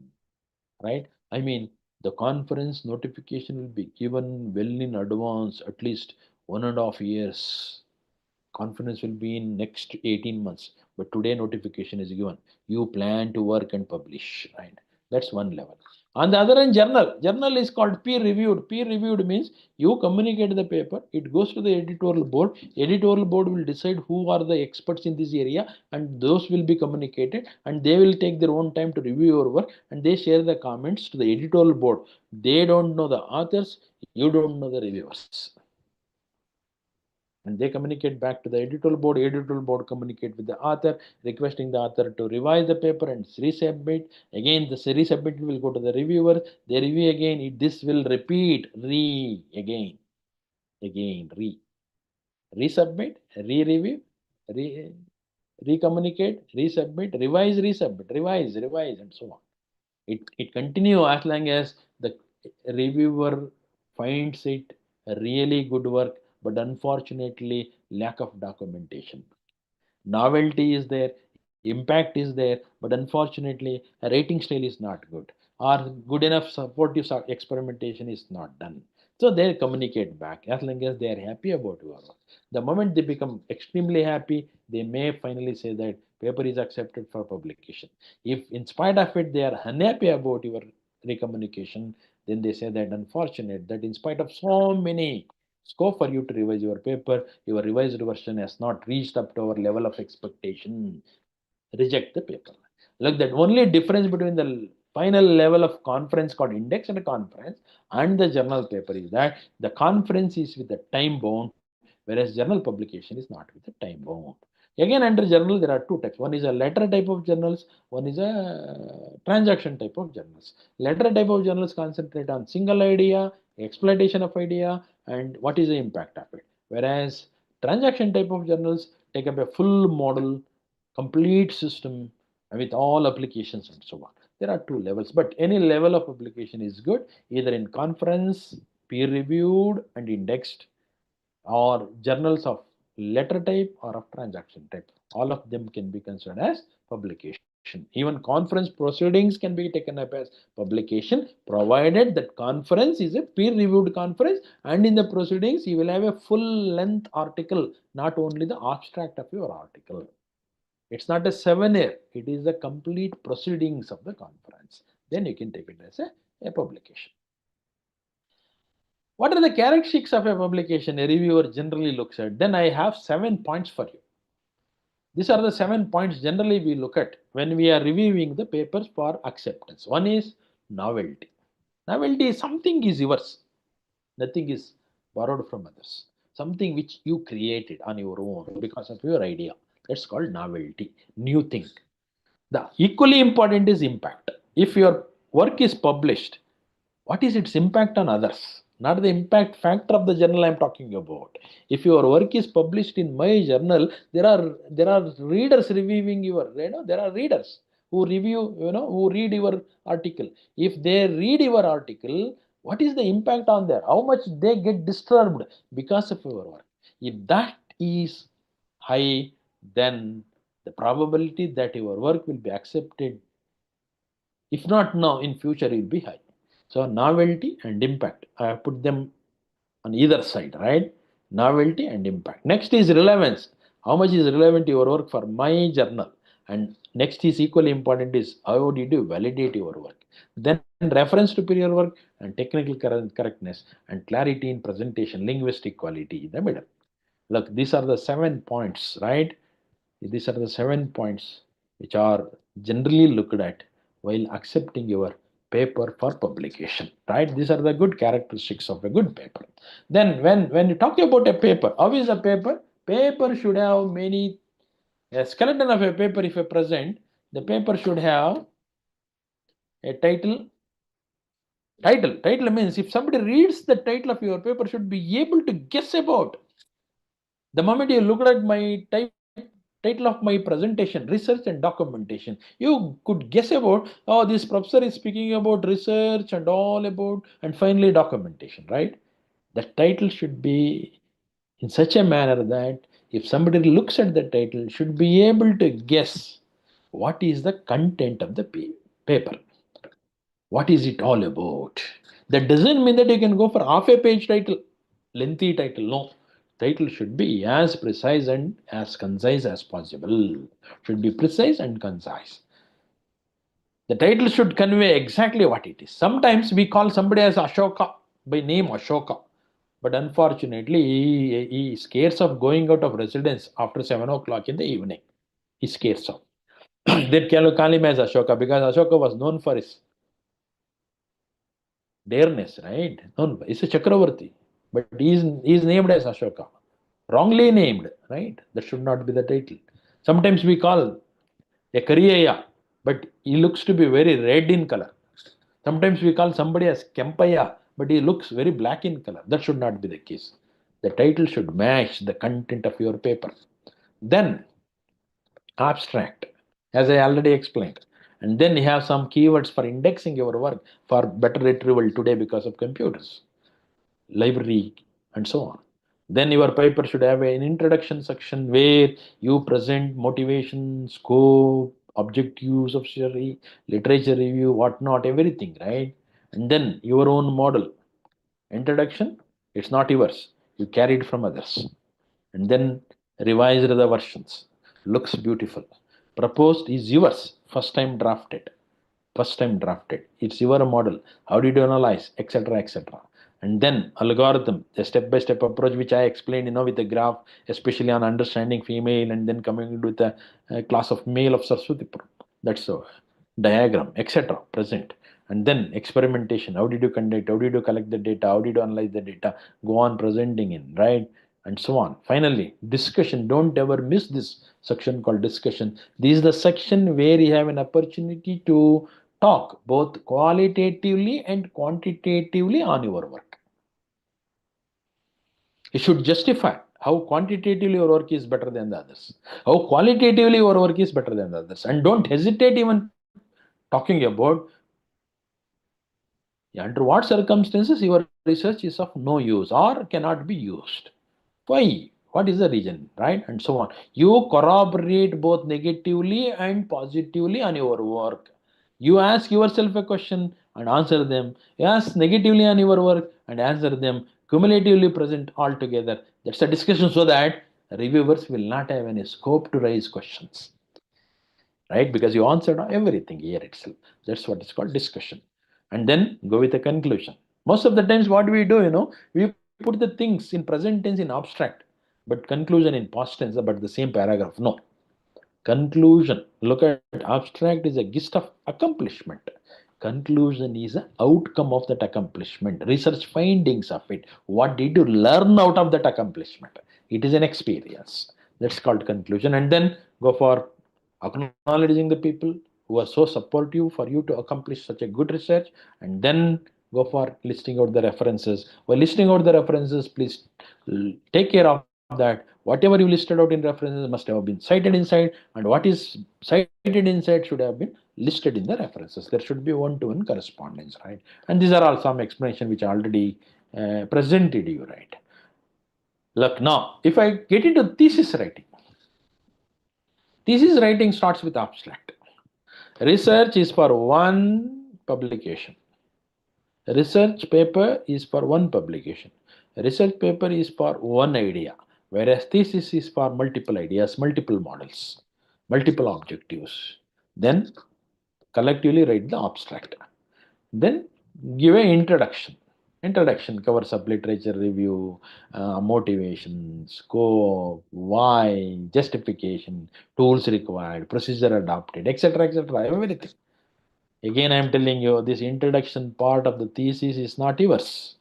right? I mean, the conference notification will be given well in advance, at least 1.5 years. Conference will be in next 18 months, but today notification is given. You plan to work and publish, right? That's one level. On the other hand, journal is called peer reviewed. Peer reviewed means you communicate the paper, it goes to the editorial board. Editorial board will decide who are the experts in this area, and those will be communicated, and they will take their own time to review your work, and they share the comments to the editorial board. They don't know the authors, you don't know the reviewers, and they communicate back to the editorial board communicate with the author, requesting the author to revise the paper and resubmit. Again, the resubmit will go to the reviewer, they review again. This will repeat, resubmit, re-review, re-communicate, resubmit, revise, resubmit, revise, and so on. It continue as long as the reviewer finds it a really good work, but unfortunately lack of documentation. Novelty is there, impact is there, but unfortunately a rating style is not good, or good enough supportive experimentation is not done. So they communicate back as long as they are happy about your work. The moment they become extremely happy, they may finally say that paper is accepted for publication. If in spite of it they are unhappy about your recommunication, then they say that unfortunate that in spite of so many scope for you to revise your paper, your revised version has not reached up to our level of expectation. Reject the paper. Like that, only difference between the final level of conference called index and conference, and the journal paper is that the conference is with the time bound, whereas journal publication is not with the time bound. Again, under journal, there are two types. One is a letter type of journals, one is a transaction type of journals. Letter type of journals concentrate on single idea, exploitation of idea, and what is the impact of it. Whereas transaction type of journals take up a full model, complete system with all applications and so on. There are two levels, but any level of publication is good, either in conference, peer reviewed and indexed, or journals of letter type or of transaction type. All of them can be considered as publication. Even conference proceedings can be taken up as publication, provided that conference is a peer reviewed conference, and in the proceedings you will have a full length article, not only the abstract of your article. It's not a 7 year, it is the complete proceedings of the conference. Then you can take it as a publication. What are the characteristics of a publication a reviewer generally looks at? Then I have 7 points for you. These are the 7 points generally we look at when we are reviewing the papers for acceptance. One is novelty. Novelty is something is yours, nothing is borrowed from others. Something which you created on your own because of your idea. That's called novelty, new thing. The equally important is impact. If your work is published, what is its impact on others? Not the impact factor of the journal I'm talking about. If your work is published in my journal, there are readers reviewing there are readers who review, who read your article. If they read your article, what is the impact on there? How much they get disturbed because of your work? If that is high, then the probability that your work will be accepted, if not now, in future, will be high. So novelty and impact, I have put them on either side, right? Novelty and impact. Next is relevance. How much is relevant your work for my journal? And next is equally important is how did you validate your work? Then reference to prior work and technical correctness and clarity in presentation, linguistic quality in the middle. Look, these are the 7 points, right? These are the 7 points which are generally looked at while accepting your paper for publication, right? These are the good characteristics of a good paper. Then when you talk about a paper, how is a paper? Paper should have many, a skeleton of a paper if a present, the paper should have a title. Title means if somebody reads the title of your paper, should be able to guess about. The moment you look at my title of my presentation, research and documentation, you could guess about, oh, this professor is speaking about research and all about, and finally documentation, right? The title should be in such a manner that if somebody looks at the title, should be able to guess what is the content of the paper. What is it all about? That doesn't mean that you can go for half a page title, lengthy title. No. Title should be as precise and as concise as possible. Should be precise and concise. The title should convey exactly what it is. Sometimes we call somebody as Ashoka by name Ashoka. But unfortunately, he is scares of going out of residence after 7 o'clock in the evening. He scares of. They call him as Ashoka because Ashoka was known for his dareness, right? No, it's a Chakravarti, but he is named as Ashoka, wrongly named, right? That should not be the title. Sometimes we call a Kariyaya, but he looks to be very red in color. Sometimes we call somebody as Kempaya, but he looks very black in color. That should not be the case. The title should match the content of your paper. Then abstract, as I already explained. And then you have some keywords for indexing your work for better retrieval today because of computers, library, and so on. Then your paper should have an introduction section where you present motivation, scope, objectives of study, literature review, whatnot, everything, right? And then your own model. Introduction, it's not yours. You carried from others. And then revised the versions. Looks beautiful. Proposed is yours, first time drafted. It's your model. How did you analyze, etc., etc. And then algorithm, the step-by-step approach which I explained, with the graph, especially on understanding female, and then coming with the class of male of Saraswati. That's so. diagram, etc. present. And then experimentation. How did you conduct? How did you collect the data? How did you analyze the data? Go on presenting in, right? And so on. Finally, discussion. Don't ever miss this section called discussion. This is the section where you have an opportunity to talk both qualitatively and quantitatively on your work. You should justify how quantitatively your work is better than the others, how qualitatively your work is better than the others, and don't hesitate even talking about under what circumstances your research is of no use or cannot be used. Why? What is the reason? Right? And so on. You corroborate both negatively and positively on your work. You ask yourself a question and answer them. You ask negatively on your work and answer them cumulatively present altogether. That's a discussion so that reviewers will not have any scope to raise questions, right? Because you answered everything here itself. That's what is called discussion. And then go with a conclusion. Most of the times, what we do, we put the things in present tense in abstract, but conclusion in past tense, but the same paragraph. No. Conclusion. Look at abstract is a gift of accomplishment. Conclusion is an outcome of that accomplishment, research findings of it. What did you learn out of that accomplishment? It is an experience. That's called conclusion. And then go for acknowledging the people who are so supportive for you to accomplish such a good research, and then go for listing out the references. While listing out the references, please take care of that. Whatever you listed out in references must have been cited inside, and what is cited inside should have been listed in the references. There should be one-to-one correspondence, right? And these are all some explanation which I already presented you, right? Look, now if I get into thesis writing, thesis writing starts with abstract. Research is for one publication. Research paper is for one publication. Research paper is for one idea, whereas thesis is for multiple ideas, multiple models, multiple objectives. Then collectively write the abstract. Then give an introduction. Introduction covers up literature review, motivation, scope, why, justification, tools required, procedure adopted, etc., everything. Again, I am telling you, this introduction part of the thesis is not yours.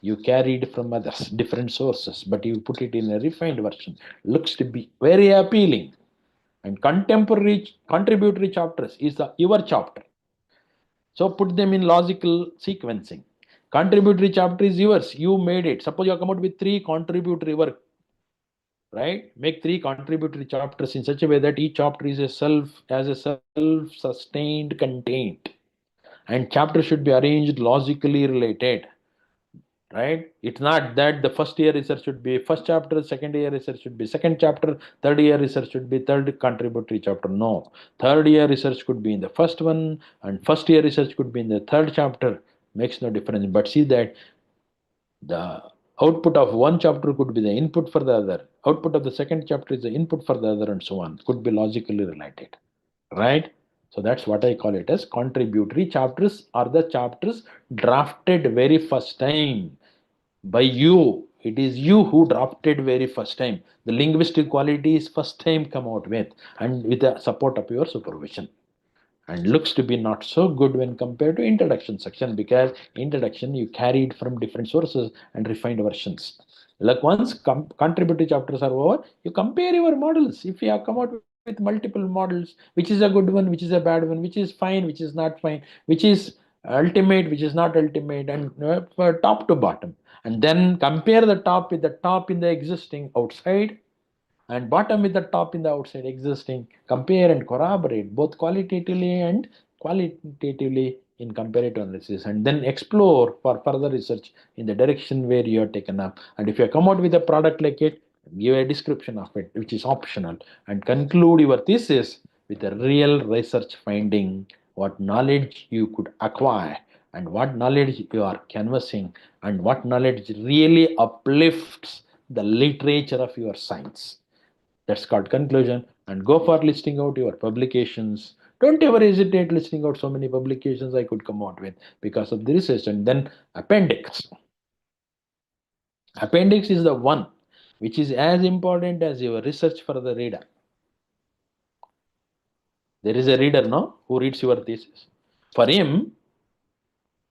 You carried from others, different sources, but you put it in a refined version. Looks to be very appealing. And contemporary contributory chapters is your chapter. So put them in logical sequencing. Contributory chapter is yours. You made it. Suppose you come out with 3 contributory work, right? Make 3 contributory chapters in such a way that each chapter is a self-sustained content, and chapter should be arranged logically related, right? It's not that the first year research should be first chapter, second year research should be second chapter, third year research should be third contributory chapter. No, third year research could be in the first one, and first year research could be in the third chapter. Makes no difference. But see that the output of one chapter could be the input for the other. Output of the second chapter is the input for the other, and so on. Could be logically related, right? So that's what I call it as contributory chapters are the chapters drafted very first time by you. It is you who drafted very first time. The linguistic quality is first time come out with, and with the support of your supervision, and looks to be not so good when compared to introduction section, because introduction you carried from different sources and refined versions. Like once contributory chapters are over, you compare your models. If you have come out with multiple models, which is a good one, which is a bad one, which is fine, which is not fine, which is ultimate, which is not ultimate, and top to bottom, and then compare the top with the top in the existing outside and bottom with the top in the outside existing. Compare and corroborate both qualitatively and qualitatively in comparative analysis, and then explore for further research in the direction where you are taken up. And if you come out with a product like it, give a description of it, which is optional, and conclude your thesis with a real research finding, what knowledge you could acquire, and what knowledge you are canvassing, and what knowledge really uplifts the literature of your science. That's called conclusion. And go for listing out your publications. Don't ever hesitate listing out so many publications I could come out with because of the research. And then appendix. Appendix is the one which is as important as your research for the reader. There is a reader, no, who reads your thesis. For him,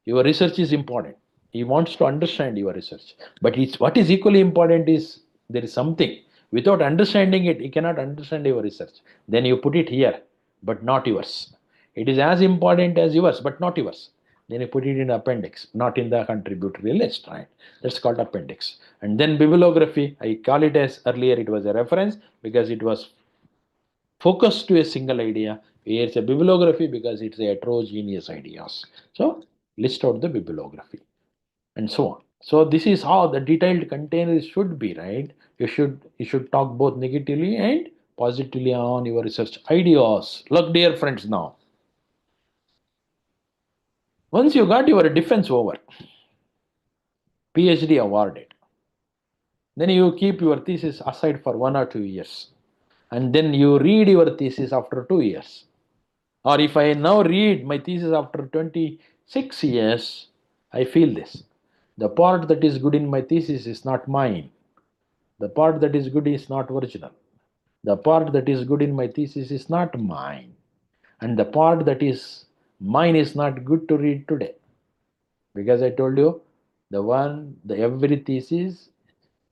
your research is important. He wants to understand your research. But what is equally important is there is something. Without understanding it, he cannot understand your research. Then you put it here, but not yours. It is as important as yours, but not yours. Then you put it in appendix, not in the contributory list, right? That's called appendix. And then bibliography, I call it as earlier it was a reference because it was focused to a single idea. Here it's a bibliography because it's a heterogeneous ideas. So list out the bibliography and so on. So this is how the detailed container should be, right? You should talk both negatively and positively on your research ideas. Look, dear friends, now once you got your defense over, PhD awarded, then you keep your thesis aside for 1 or 2 years, and then you read your thesis after 2 years. Or if I now read my thesis after 26 years, I feel this. The part that is good in my thesis is not mine. The part that is good is not original. The part that is good in my thesis is not mine. And the part that is mine is not good to read today. Because I told you, every thesis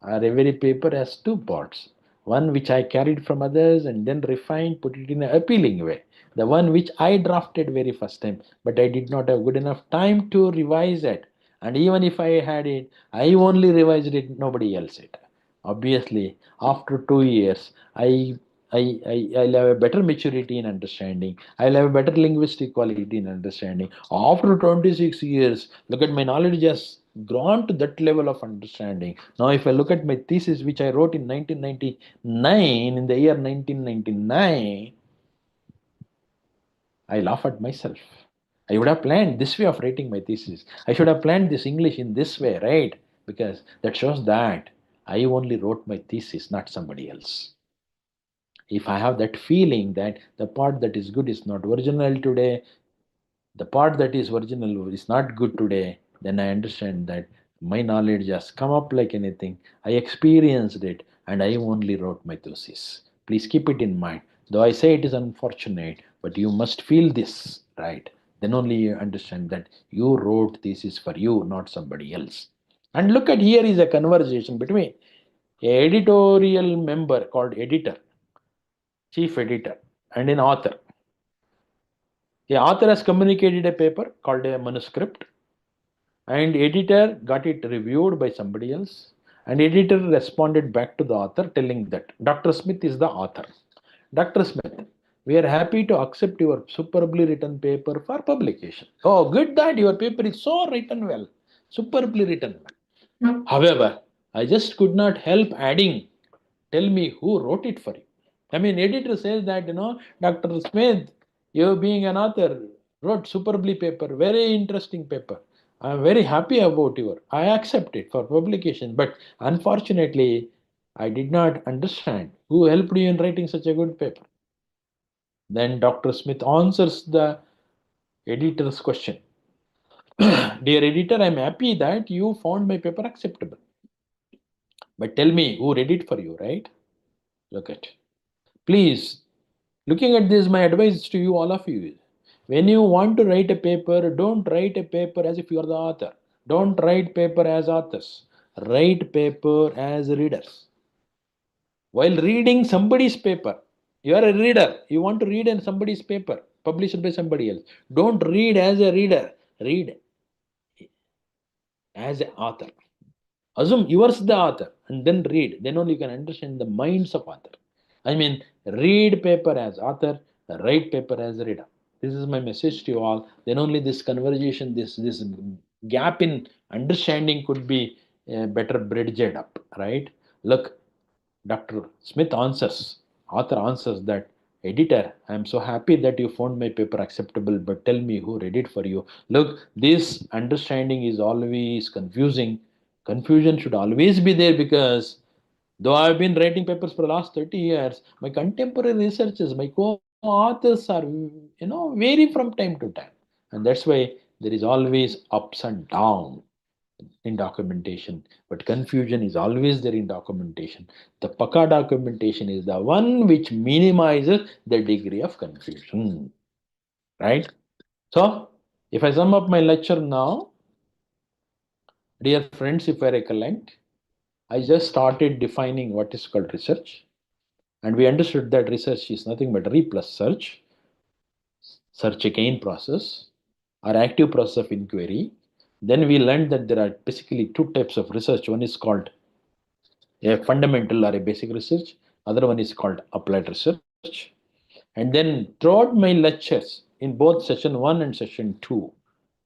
or every paper has two parts. One which I carried from others and then refined, put it in an appealing way. The one which I drafted very first time, but I did not have good enough time to revise it. And even if I had it, I only revised it, nobody else it. Obviously, after 2 years, I'll have a better maturity in understanding. I'll have a better linguistic quality in understanding. After 26 years, look at my knowledge has grown to that level of understanding. Now, if I look at my thesis, which I wrote in 1999, in the year 1999, I laugh at myself. I would have planned this way of writing my thesis. I should have planned this English in this way, right? Because that shows that I only wrote my thesis, not somebody else. If I have that feeling that the part that is good is not original today, the part that is original is not good today, then I understand that my knowledge has come up like anything. I experienced it and I only wrote my thesis. Please keep it in mind. Though I say it is unfortunate, but you must feel this, right? Then only you understand that you wrote thesis for you, not somebody else. And look at here is a conversation between a editorial member called editor, chief editor, and an author. The author has communicated a paper called a manuscript, and editor got it reviewed by somebody else, and editor responded back to the author telling that Dr. Smith is the author. Dr. Smith, we are happy to accept your superbly written paper for publication. Oh, good that your paper is so written well, superbly written well. However, I just could not help adding, tell me who wrote it for you. I mean, editor says that, Dr. Smith, you being an author, wrote superbly paper, very interesting paper. I'm very happy about your. I accept it for publication, but unfortunately, I did not understand who helped you in writing such a good paper. Then Dr. Smith answers the editor's question. Dear editor, I'm happy that you found my paper acceptable. But tell me who read it for you, right? Look at. Please, looking at this, my advice to you, all of you, is when you want to write a paper, don't write a paper as if you are the author. Don't write paper as authors. Write paper as readers. While reading somebody's paper, you are a reader. You want to read in somebody's paper, published by somebody else. Don't read as a reader. Read as an author. Assume yours the author and then read. Then only you can understand the minds of author. I mean, read paper as author, write paper as reader. This is my message to you all. Then only this conversation, this gap in understanding could be better bridged up, right? Look, Dr. Smith answers, author answers that, editor, I am so happy that you found my paper acceptable, but tell me who read it for you. Look, this understanding is always confusing. Confusion should always be there because though I've been writing papers for the last 30 years, my contemporary researchers, my co-authors are, vary from time to time. And that's why there is always ups and downs. in documentation, but confusion is always there in documentation. The Paka documentation is the one which minimizes the degree of confusion, right? So, if I sum up my lecture now, dear friends, if I recollect, I just started defining what is called research, and we understood that research is nothing but re plus search again process, or active process of inquiry. Then we learned that there are basically two types of research. One is called a fundamental or a basic research, other one is called applied research. And then throughout my lectures in both session 1 and session 2,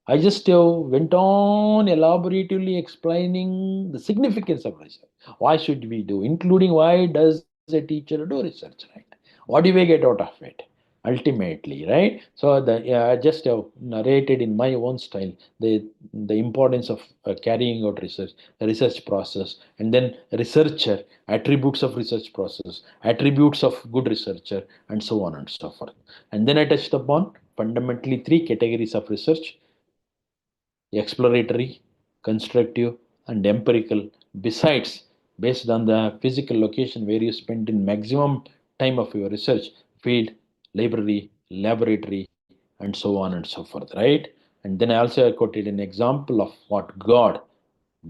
I just went on elaboratively explaining the significance of research. Why should we do, including why does a teacher do research, right? What do we get out of it ultimately, right? So I just narrated in my own style the importance of carrying out research, the research process, and then researcher, attributes of research process, attributes of good researcher, and so on and so forth. And then I touched upon fundamentally three categories of research: exploratory, constructive, and empirical. Besides, based on the physical location where you spend in maximum time of your research, field, library, laboratory, and so on and so forth, right? And then I also quoted an example of what God,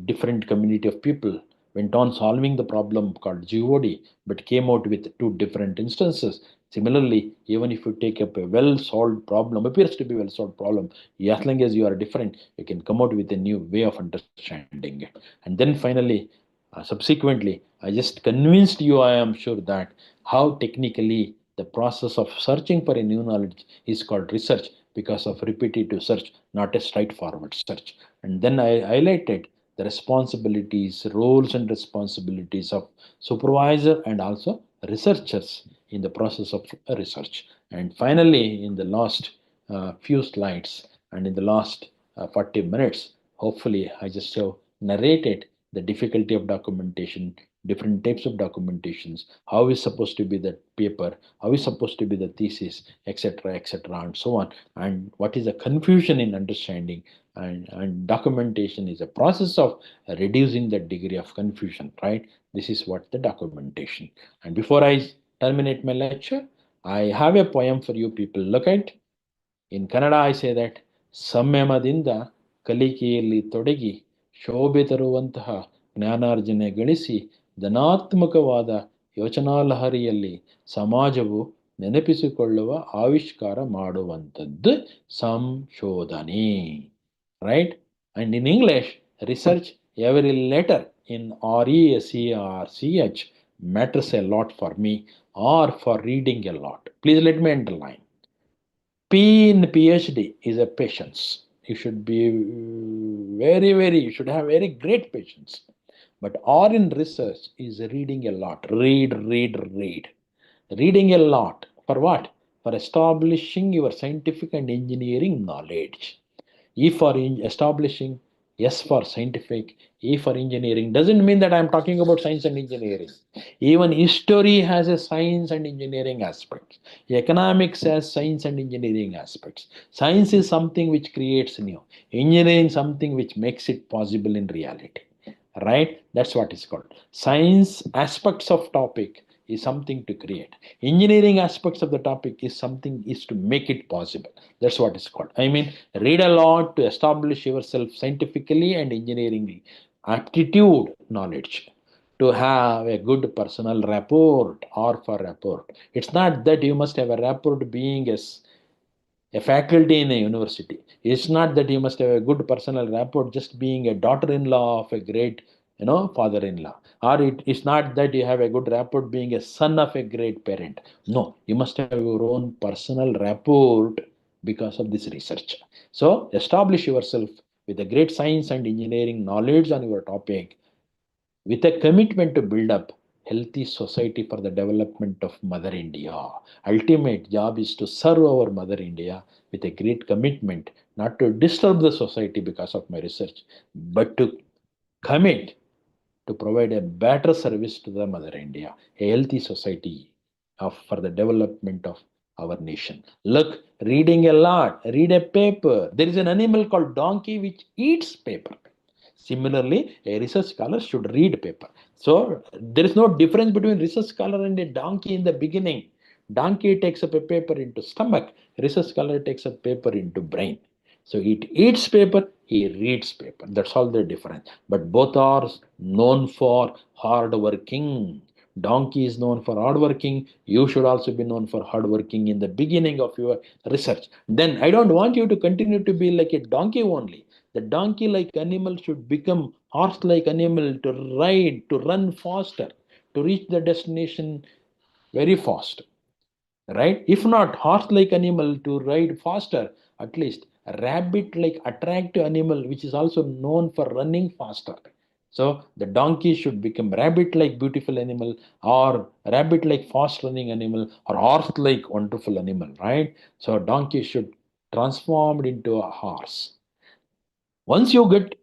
different community of people, went on solving the problem called GOD, but came out with two different instances. Similarly, even if you take up a well solved problem, appears to be well solved problem, as long as you are different, you can come out with a new way of understanding it. And then finally, subsequently, I just convinced you, I am sure, that how technically the process of searching for a new knowledge is called research because of repetitive search, not a straightforward search. And then I highlighted the responsibilities, roles, and responsibilities of supervisor and also researchers in the process of research. And finally, in the last few slides and in the last 40 minutes, hopefully, I just have narrated the difficulty of documentation, different types of documentations, how is supposed to be the paper, how is supposed to be the thesis, etc., and so on, and what is the confusion in understanding. And documentation is a process of reducing the degree of confusion, right? This is what the documentation. And before I terminate my lecture, I have a poem for you people. Look at, in Kannada I say that ಸಂಯಮದಿಂದ ಕಲಿಕೆಯಲ್ಲಿ ತೊಡಗಿ ಶೋಭೆ ತರುವಂತಹ ಜ್ಞಾನಾರ್ಜನೆ ಗಳಿಸಿ ಧನಾತ್ಮಕವಾದ ಯೋಚನಾಲಹರಿಯಲ್ಲಿ ಸಮಾಜವು ನೆನಪಿಸಿಕೊಳ್ಳುವ ಆವಿಷ್ಕಾರ ಮಾಡುವಂಥದ್ದು ಸಂಶೋಧನೆ, right? And in English, research, every letter in research matters a lot for me, or for reading a lot. Please let me underline. P in PhD is a patience. You should be you should have very great patience. But R in research is reading a lot. Read. Reading a lot. For what? For establishing your scientific and engineering knowledge. E for establishing, S for scientific, E for engineering. Doesn't mean that I'm talking about science and engineering. Even history has a science and engineering aspect. Economics has science and engineering aspects. Science is something which creates new. Engineering something which makes it possible in reality. Right? That's what it's called. Science aspects of topic is something to create. Engineering aspects of the topic is to make it possible. That's what it's called. I mean, read a lot to establish yourself scientifically and engineering aptitude knowledge, to have a good personal rapport or for rapport. It's not that you must have a rapport being a faculty in a university. It's not that you must have a good personal rapport just being a daughter-in-law of a great, father-in-law. Or it's not that you have a good rapport being a son of a great parent. No, you must have your own personal rapport because of this research. So establish yourself with a great science and engineering knowledge on your topic, with a commitment to build up healthy society for the development of Mother India. Ultimate job is to serve our Mother India with a great commitment, not to disturb the society because of my research, but to commit to provide a better service to the Mother India, a healthy society for the development of our nation. Look, reading a lot, read a paper. There is an animal called donkey which eats paper. Similarly, a research scholar should read paper. So there is no difference between research scholar and a donkey in the beginning. Donkey takes up a paper into stomach. Research scholar takes up paper into brain. So it eats paper, he reads paper. That's all the difference. But both are known for hard working. Donkey is known for hard working. You should also be known for hard working in the beginning of your research. Then I don't want you to continue to be like a donkey only. The donkey like animal should become horse like animal to ride, to run faster, to reach the destination very fast, right? If not horse like animal to ride faster, at least a rabbit like attractive animal which is also known for running faster. So the donkey should become rabbit like beautiful animal, or rabbit like fast running animal, or horse like wonderful animal, right? So donkey should transformed into a horse. Once you get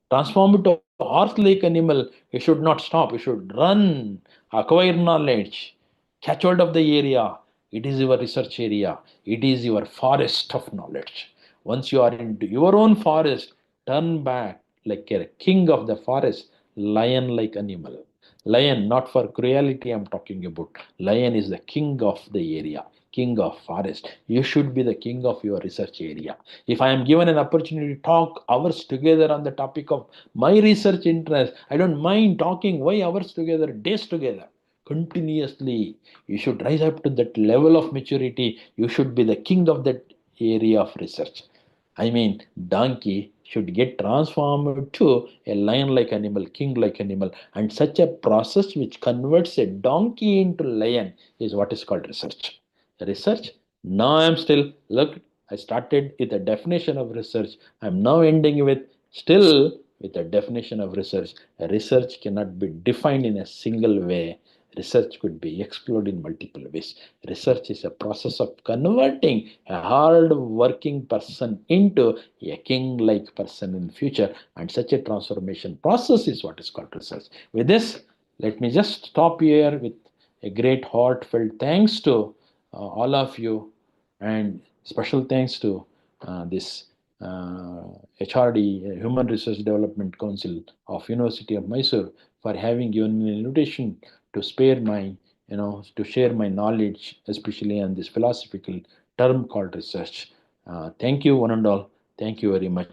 transformed to horse-like animal, you should not stop. You should run, acquire knowledge, catch hold of the area. It is your research area. It is your forest of knowledge. Once you are into your own forest, turn back like a king of the forest, lion-like animal. Lion, not for cruelty, I'm talking about. Lion is the king of the area, king of forest. You should be the king of your research area. If I am given an opportunity to talk hours together on the topic of my research interest, I don't mind talking why hours together, days together, continuously. You should rise up to that level of maturity. You should be the king of that area of research. I mean, donkey should get transformed to a lion-like animal, king-like animal, and such a process which converts a donkey into lion is what is called research. Research. Now I'm still look. I started with a definition of research. I'm now ending with still with a definition of research. Research cannot be defined in a single way. Research could be explored in multiple ways. Research is a process of converting a hard working person into a king like person in the future, and such a transformation process is what is called research. With this, let me just stop here with a great heartfelt thanks to all of you, and special thanks to this HRD, Human Research Development Council of University of Mysore, for having given me an invitation to spare my, to share my knowledge, especially on this philosophical term called research. Thank you, one and all. Thank you very much.